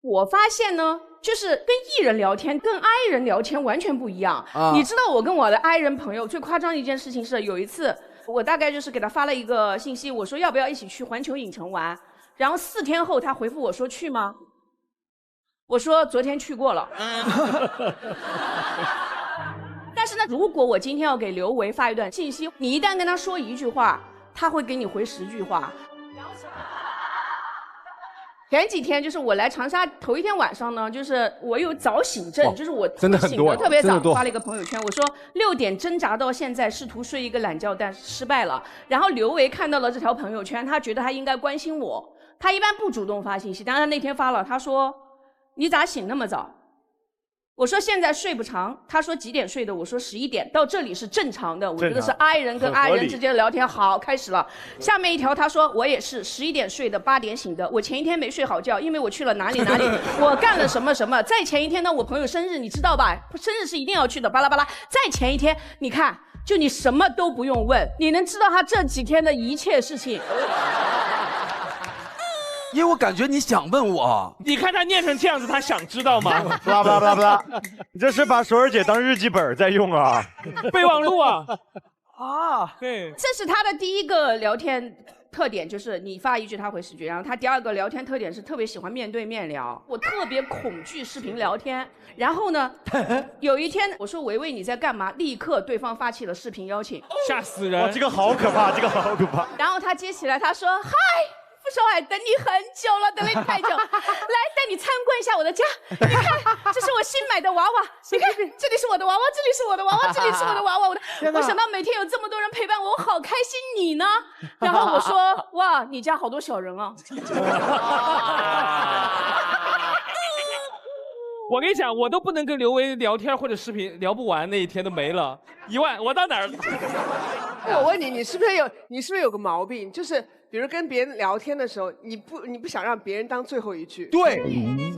我发现呢，就是跟艺人聊天跟I人聊天完全不一样。你知道我跟我的I人朋友最夸张的一件事情是，有一次我大概就是给他发了一个信息，我说要不要一起去环球影城玩，然后4天后他回复我说去吗？我说昨天去过了。但是呢，如果我今天要给刘维发一段信息，你一旦跟他说1句话，他会给你回10句话。前几天就是我来长沙头一天晚上呢，就是我有早醒症，就是我醒得特别早，发了一个朋友圈，我说6点挣扎到现在，试图睡一个懒觉，但失败了。然后刘维看到了这条朋友圈，他觉得他应该关心我，他一般不主动发信息，但是他那天发了，他说你咋醒那么早？我说现在睡不长，他说几点睡的？我说11点，到这里是正常的。我觉得是 I 人跟 I 人之间的聊天，好，开始了。下面一条他说我也是11点睡的，8点醒的。我前一天没睡好觉，因为我去了哪里，我干了什么。再前一天呢，我朋友生日，你知道吧？生日是一定要去的，巴拉巴拉。再前一天，你看，就你什么都不用问，你能知道他这几天的一切事情。因为我感觉你想问我，你看他念成这样子，他想知道吗？不啦不啦不啦不啦，你这是把索儿姐当日记本在用啊？备忘录啊！对，这是他的第一个聊天特点，就是你发一句他回10句。然后他第二个聊天特点是特别喜欢面对面聊，我特别恐惧视频聊天。然后呢，有一天我说维维你在干嘛？立刻对方发起了视频邀请，吓死人！这个好可怕，这个好可怕。然后他接起来，他说嗨。傅少海，等你很久了，等了你太久，来带你参观一下我的家。你看，这是我新买的娃娃，你看这里是我的娃娃，这里是我的娃娃，这里是我的娃娃。我想到每天有这么多人陪伴我，我好开心。你呢？然后我说，哇，你家好多小人啊。我跟你讲，我都不能跟刘维聊天或者视频聊不完，那一天都没了1万，我到哪儿？我问你，你是不是有个毛病？就是比如跟别人聊天的时候，你不想让别人当最后一句。对，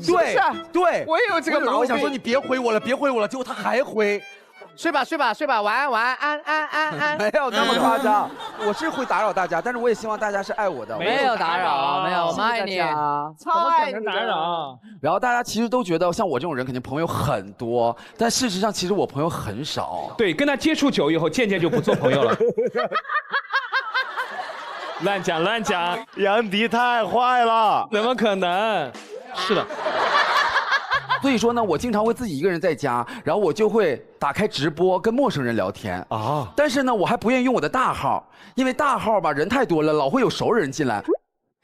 是不是啊？对，我也有这个毛病。我想说你别回我了，别回我了，结果他还回。睡吧，晚安。没有那么夸张，我是会打扰大家，但是我也希望大家是爱我的。没有打扰，没有，我们爱你，超爱你。打扰。然后大家其实都觉得像我这种人肯定朋友很多，但事实上其实我朋友很少。对，跟他接触久以后，渐渐就不做朋友了。乱讲，杨迪太坏了，怎么可能？是的。所以说呢，我经常会自己一个人在家，然后我就会打开直播跟陌生人聊天啊。但是呢，我还不愿意用我的大号，因为大号吧人太多了，老会有熟人进来。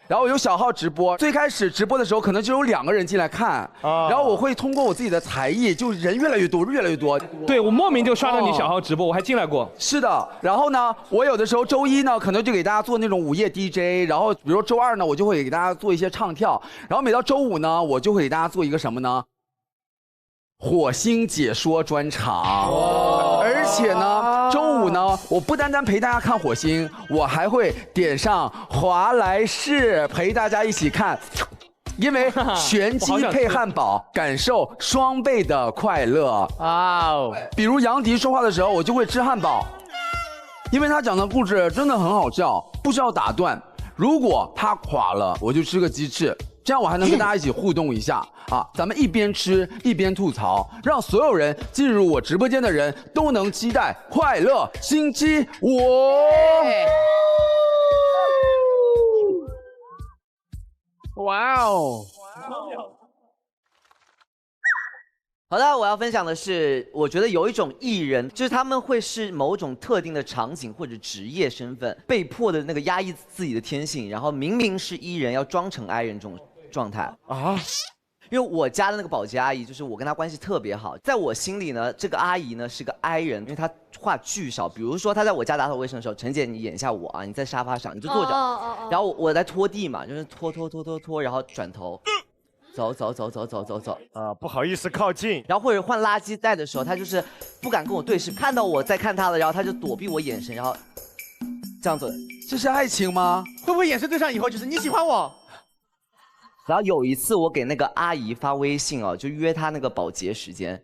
然后有小号直播，最开始直播的时候可能就有2个人进来看，然后我会通过我自己的才艺，就人越来越多。对，我莫名就刷到你小号直播，我还进来过。是的，然后呢，我有的时候周一呢，可能就给大家做那种午夜 DJ， 然后比如说周二呢，我就会给大家做一些唱跳，然后每到周五呢，我就会给大家做一个什么呢？火星解说专场，而且呢，周五呢，我不单单陪大家看火星，我还会点上华莱士陪大家一起看，因为全鸡配汉堡，感受双倍的快乐。比如杨迪说话的时候，我就会吃汉堡，因为他讲的故事真的很好笑，不需要打断。如果他垮了，我就吃个鸡翅。这样我还能跟大家一起互动一下啊！咱们一边吃一边吐槽，让所有人进入我直播间的人都能期待快乐星期五。哇哦！好的，我要分享的是，我觉得有一种艺人，就是他们会是某种特定的场景或者职业身份，被迫的那个压抑自己的天性，然后明明是E人，要装成I人这种状态啊。因为我家的那个保洁阿姨，就是我跟她关系特别好，在我心里呢，这个阿姨呢是个 I 人，因为她话巨少。比如说她在我家打扫卫生的时候，陈姐你演一下我啊，你在沙发上你就坐着，然后我在拖地嘛，就是拖，然后转头。走，不好意思靠近。然后或者换垃圾袋的时候，他就是不敢跟我对视，看到我在看他了，然后他就躲避我眼神，然后这样子。这是爱情吗？会不会眼神对上以后就是你喜欢我？然后有一次我给那个阿姨发微信哦，就约她那个保洁时间，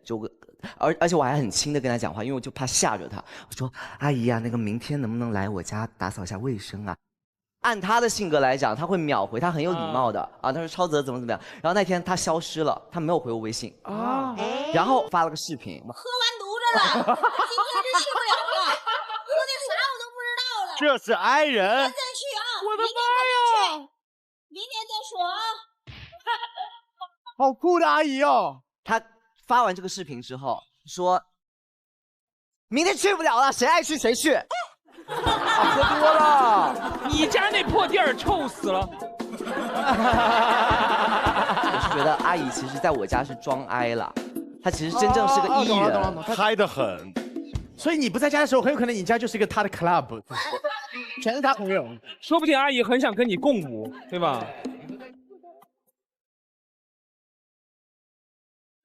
而且我还很轻的跟她讲话，因为我就怕吓着她。我说阿姨啊，那个明天能不能来我家打扫一下卫生啊？按他的性格来讲，他会秒回，他很有礼貌的啊。他说超泽怎么样，然后那天他消失了，他没有回我微信啊，然后发了个视频，喝完犊子了，今天是受不了了，喝的啥我都不知道了。这是I人，明天再去啊！我的妈呀！明天再说啊！好酷的阿姨哦！他发完这个视频之后说，明天去不了了，谁爱去谁去。喝多了，你家那破地儿臭死了。我是觉得阿姨其实在我家是装I了，她其实真正是个艺人，嗨得很。所以你不在家的时候，很有可能你家就是一个他的 club， 全是他朋友。说不定阿姨很想跟你共舞，对吧？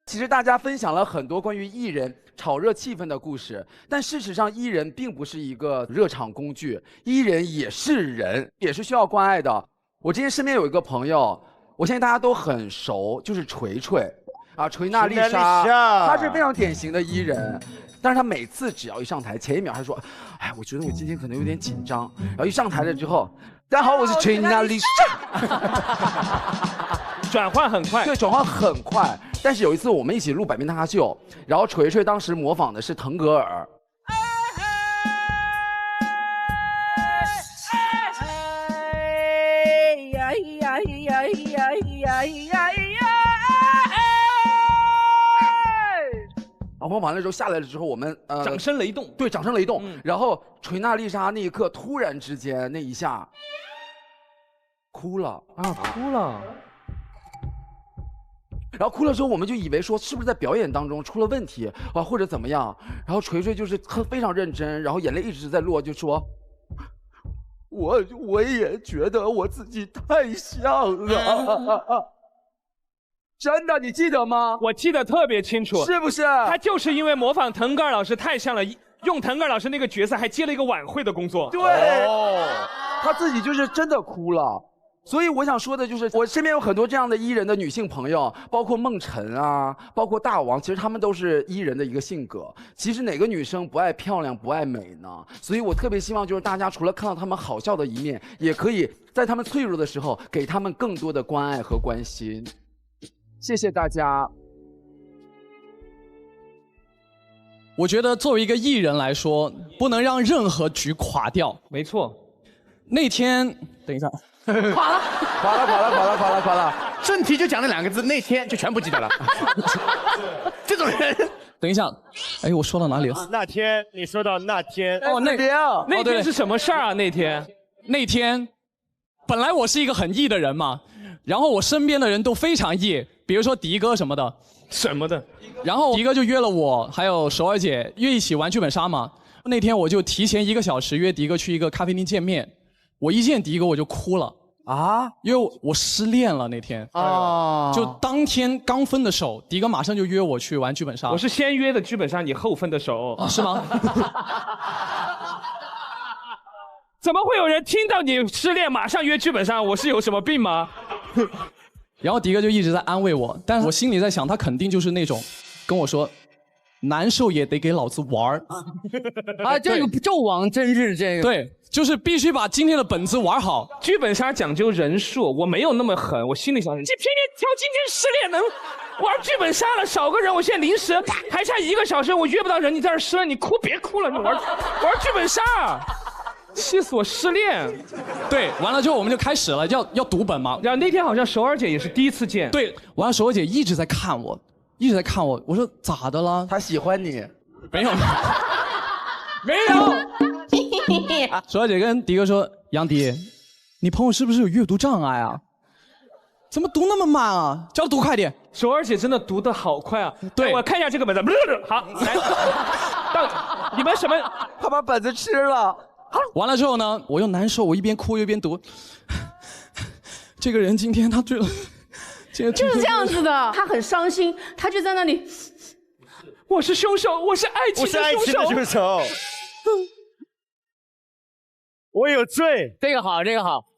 其实大家分享了很多关于艺人炒热气氛的故事，但事实上艺人并不是一个热场工具，艺人也是人，也是需要关爱的。我之前身边有一个朋友，我相信大家都很熟，就是锤锤，啊，锤娜丽莎，她是非常典型的艺人。但是他每次只要一上台，前一秒还说：“哎，我觉得我今天可能有点紧张。”然后一上台了之后，大家好，我是锤娜丽莎。转换很快，对，转换很快。但是有一次我们一起录《百变大咖秀》，然后锤锤当时模仿的是腾格尔。然后完了之后下来了之后，我们掌声雷动，对，掌声雷动。然后锤娜丽莎那一刻突然之间那一下哭了啊，哭了。然后哭了之后，我们就以为说是不是在表演当中出了问题啊，或者怎么样。然后锤锤就是非常认真，然后眼泪一直在落，就说：“我也觉得我自己太像了。”真的，你记得吗？我记得特别清楚，是不是？他就是因为模仿腾格尔老师太像了，用腾格尔老师那个角色还接了一个晚会的工作。对，他自己就是真的哭了。所以我想说的就是，我身边有很多这样的艺人的女性朋友，包括梦辰啊，包括大王，其实他们都是艺人的一个性格。其实哪个女生不爱漂亮、不爱美呢？所以我特别希望就是大家除了看到他们好笑的一面，也可以在他们脆弱的时候给他们更多的关爱和关心。谢谢大家。我觉得作为一个艺人来说，不能让任何局垮掉。没错。那天，等一下。垮了。正题就讲了2个字，那天就全不记得了。这种人，等一下，哎，我说到哪里了？那天你说到那天哦，那天是什么事儿啊？那天，本来我是一个很 E 的人嘛，然后我身边的人都非常 E， 比如说迪哥什么的，然后迪哥就约了我还有首尔姐约一起玩剧本杀嘛。那天我就提前1个小时约迪哥去一个咖啡厅见面。我一见迪哥我就哭了啊，因为我失恋了那天啊，就当天刚分的手，迪哥马上就约我去玩剧本杀。我是先约的剧本杀，你后分的手啊？是吗？怎么会有人听到你失恋马上约剧本杀？我是有什么病吗？然后迪哥就一直在安慰我，但是我心里在想，他肯定就是那种跟我说。难受也得给老子玩儿啊！这个纣王真是这个，对，就是必须把今天的本子玩好。剧本杀讲究人数，我没有那么狠，我心里想，这偏偏挑今天失恋能玩剧本杀了，少个人，我现在临时还差1个小时，我约不到人，你在这失恋，你哭别哭了，你玩剧本杀，气死我失恋。对，完了之后我们就开始了，要读本嘛。然后那天好像首尔姐也是第一次见，对，完了首尔姐一直在看我。我说咋的了？他喜欢你？没有，没有。首尔姐跟迪哥说：“杨迪，你朋友是不是有阅读障碍啊？怎么读那么慢啊？叫他读快点。”首尔姐真的读得好快啊！对，我看一下这个本子。好，来，到你们什么？他把本子吃了。完了之后呢，我又难受，我一边哭一边读。这个人今天他对了。就是这样子的，他很伤心，他就在那里。我是凶手，我是爱情的凶手。我有罪。这个好。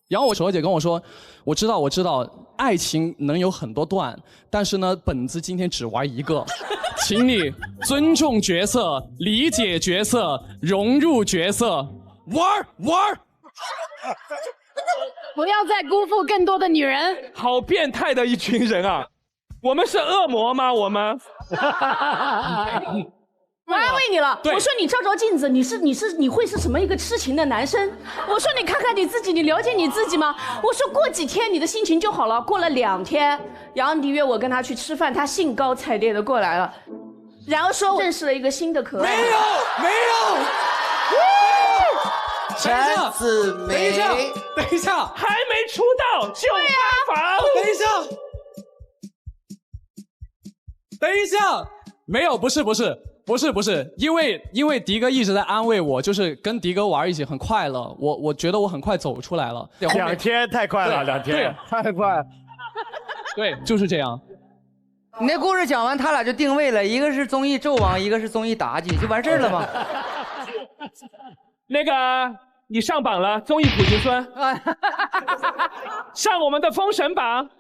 然后我首尔姐跟我说，我知道，爱情能有很多段，但是呢，本子今天只玩1个，请你尊重角色，理解角色，融入角色，玩。不要再辜负更多的女人。好变态的一群人啊！我们是恶魔吗？我们？我安慰你了，我说你照照镜子，你会是什么一个痴情的男生？我说你看看你自己，你了解你自己吗？我说过几天你的心情就好了。过了2天，杨迪约我跟他去吃饭，他兴高采烈的过来了，然后说认识了一个新的可爱。没有。陈子梅，等一下，还没出道就塌房。等一下，没有，不是，因为迪哥一直在安慰我，就是跟迪哥玩一起很快乐，我觉得我很快走出来了。2天太快了，2天太快了。对，就是这样。你那故事讲完，他俩就定位了，一个是综艺纣王，一个是综艺妲己，就完事儿了吗？那个，你上榜了，综艺普贤孙，上我们的封神榜。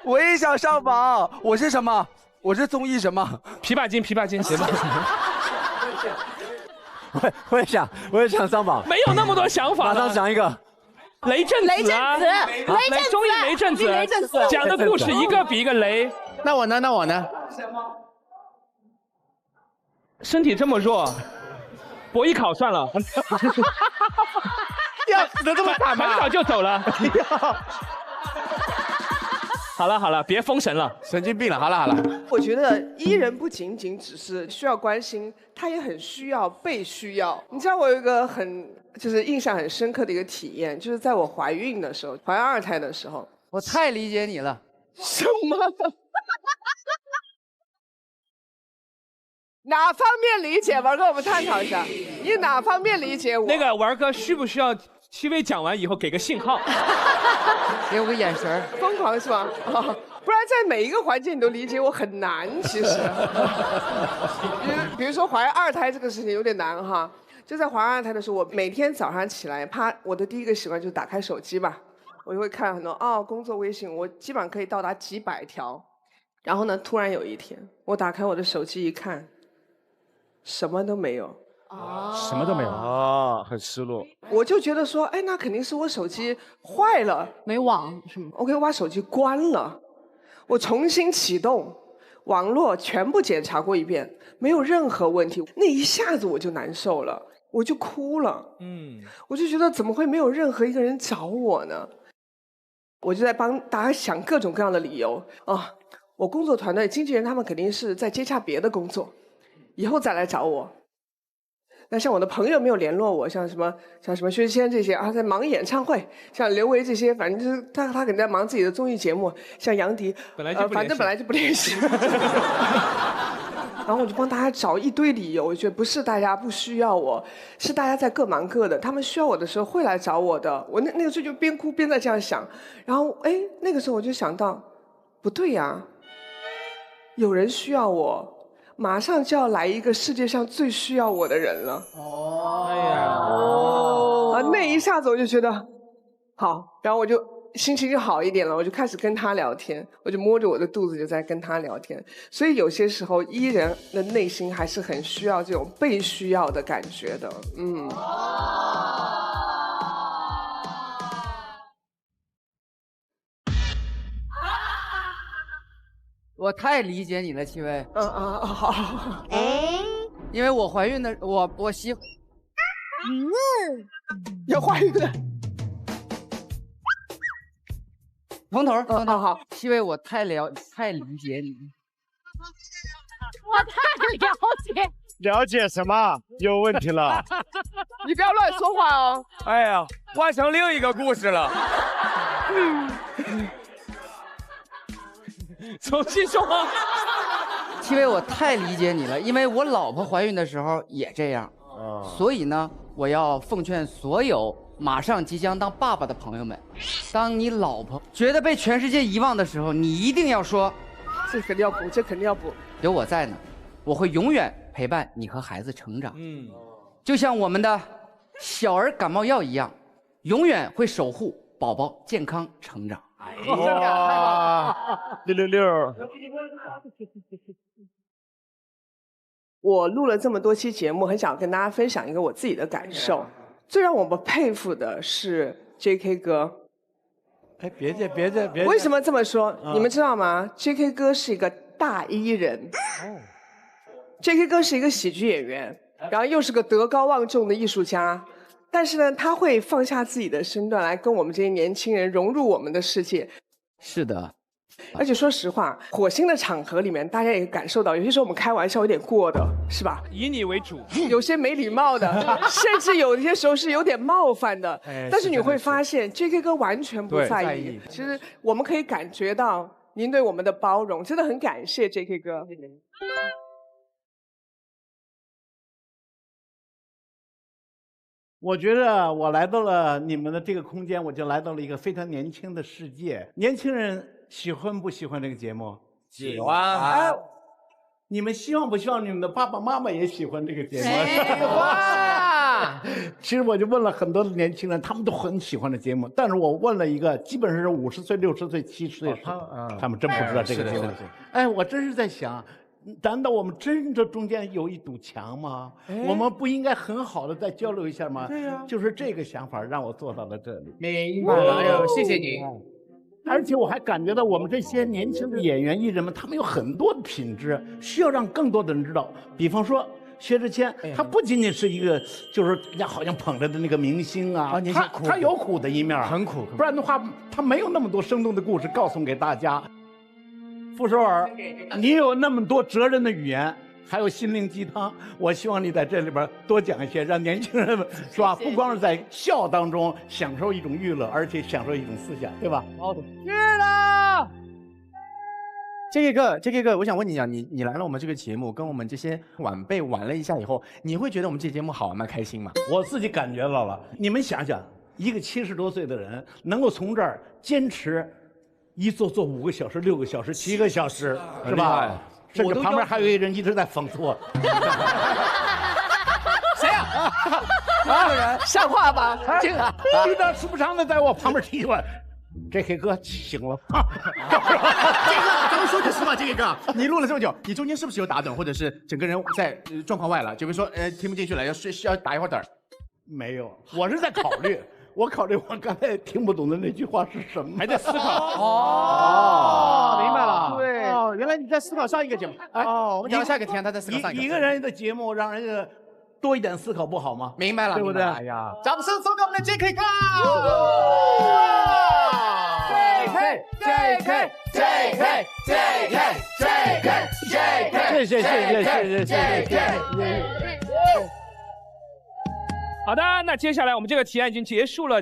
我也想上榜，我是什么？我是综艺什么？琵琶精，琵琶精，行吧？我也想上榜。没有那么多想法。马上想一个。雷震子啊，综艺雷震子讲的故事一个比一个雷。那我呢？身体这么弱，博艺考算了。要死的这么惨吗？很早就走了。好了，别封神了，神经病了。好了。我觉得艺人不仅仅只是需要关心，他也很需要被需要。你知道我有一个就是印象很深刻的一个体验，就是在我怀孕的时候，怀2胎的时候，我太理解你了。什么？哪方面理解？玩哥，我们探讨一下，你哪方面理解我？那个玩哥需不需要戚薇讲完以后给个信号？给我个眼神。疯狂是吧？不然在每一个环节你都理解我很难，其实。比如说怀2胎这个事情有点难哈。就在怀2胎的时候，我每天早上起来，我的第一个习惯就是打开手机吧，我就会看很多工作微信，我基本上可以到达几百条。然后呢，突然有一天，我打开我的手机一看，什么都没有。什么都没有啊，很失落。我就觉得说，哎，那肯定是我手机坏了，没网是吗？ OK， 我把手机关了，我重新启动，网络全部检查过一遍，没有任何问题。那一下子我就难受了，我就哭了。我就觉得怎么会没有任何一个人找我呢？我就在帮大家想各种各样的理由啊。我工作团队经纪人他们肯定是在接洽别的工作，以后再来找我。那像我的朋友没有联络我，像什么薛之谦这些在忙演唱会，像刘维这些，反正就是他肯定在忙自己的综艺节目，像杨迪，反正本来就不联系。然后我就帮大家找一堆理由，我觉得不是大家不需要我，是大家在各忙各的，他们需要我的时候会来找我的。我那个时候就边哭边在这样想，然后那个时候我就想到，不对呀，有人需要我。马上就要来一个世界上最需要我的人了。那一下子我就觉得好，然后我就心情就好一点了，我就开始跟他聊天，我就摸着我的肚子就在跟他聊天。所以有些时候艺人的内心还是很需要这种被需要的感觉的。我太理解你了，戚薇。好。因为我怀孕的，我要怀孕了。从头。好。戚薇，我太理解你。我太了解。了解什么？有问题了。你不要乱说话哦。哎呀，换成另一个故事了。重新说话。戚薇，我太理解你了，因为我老婆怀孕的时候也这样。所以呢，我要奉劝所有马上即将当爸爸的朋友们，当你老婆觉得被全世界遗忘的时候，你一定要说，这肯定要补，这肯定要补。有我在呢，我会永远陪伴你和孩子成长。就像我们的小儿感冒药一样，永远会守护宝宝健康成长。哇，666。我录了这么多期节目，很想跟大家分享一个我自己的感受。最让我们佩服的是 JK 哥。别介。为什么这么说？你们知道吗 ？JK 哥是一个大艺人。JK 哥是一个喜剧演员，然后又是个德高望重的艺术家。但是呢，他会放下自己的身段来跟我们这些年轻人融入我们的世界。是的。而且说实话，火星的场合里面，大家也感受到，有些时候我们开玩笑有点过的，是吧？以你为主，有些没礼貌的，甚至有些时候是有点冒犯的。但是你会发现 ，JK 哥完全不在意。其实我们可以感觉到您对我们的包容，真的很感谢 JK 哥。我觉得我来到了你们的这个空间，我就来到了一个非常年轻的世界。年轻人喜欢不喜欢这个节目？喜欢。哎，你们希望不希望你们的爸爸妈妈也喜欢这个节目？喜欢。其实我就问了很多的年轻人，他们都很喜欢这节目。但是我问了一个，基本上是50岁、60岁、70岁，他们真不知道这个节目。哎，我真是在想。难道我们真的中间有一堵墙吗？我们不应该很好的再交流一下吗？对呀，就是这个想法让我做到了这里。明白了，哎呦，谢谢你。而且我还感觉到我们这些年轻的演员艺人们，他们有很多的品质，需要让更多的人知道。比方说薛之谦，他不仅仅是一个就是人家好像捧着的那个明星啊，他有苦的一面，很苦，不然的话他没有那么多生动的故事告诉给大家。傅首尔，你有那么多哲人的语言，还有心灵鸡汤，我希望你在这里边多讲一些，让年轻人们是吧？不光是在笑当中享受一种娱乐，而且享受一种思想，对吧？好的，是的。这个，我想问你讲，你来了我们这个节目，跟我们这些晚辈玩了一下以后，你会觉得我们这节目好玩吗？开心吗？我自己感觉到了。你们想想，一个70多岁的人能够从这儿坚持。一坐5个小时、6个小时、7个小时，是吧？甚至旁边还有一个人一直在讽刺我。谁呀？哪个人？像话吧？这个一张时不常的在我旁边提问，这黑哥醒了吗？这个咱们说句实话，这个你录了这么久，你中间是不是有打盹，或者是整个人在状况外了？就比如说听不进去了，要打一会儿盹？没有，我是在考虑。我考虑我刚才听不懂的那句话是什么，还在思考。哦，明白了。对，哦，原来你在思考上一个节目。哦，我们讲下一个天，他在思考上一个人的节目，让人家多一点思考不好吗？明白了，对不对？哎呀，掌声送给我们的 JK 哥。JK，谢谢。好的，那接下来我们这个提案已经结束了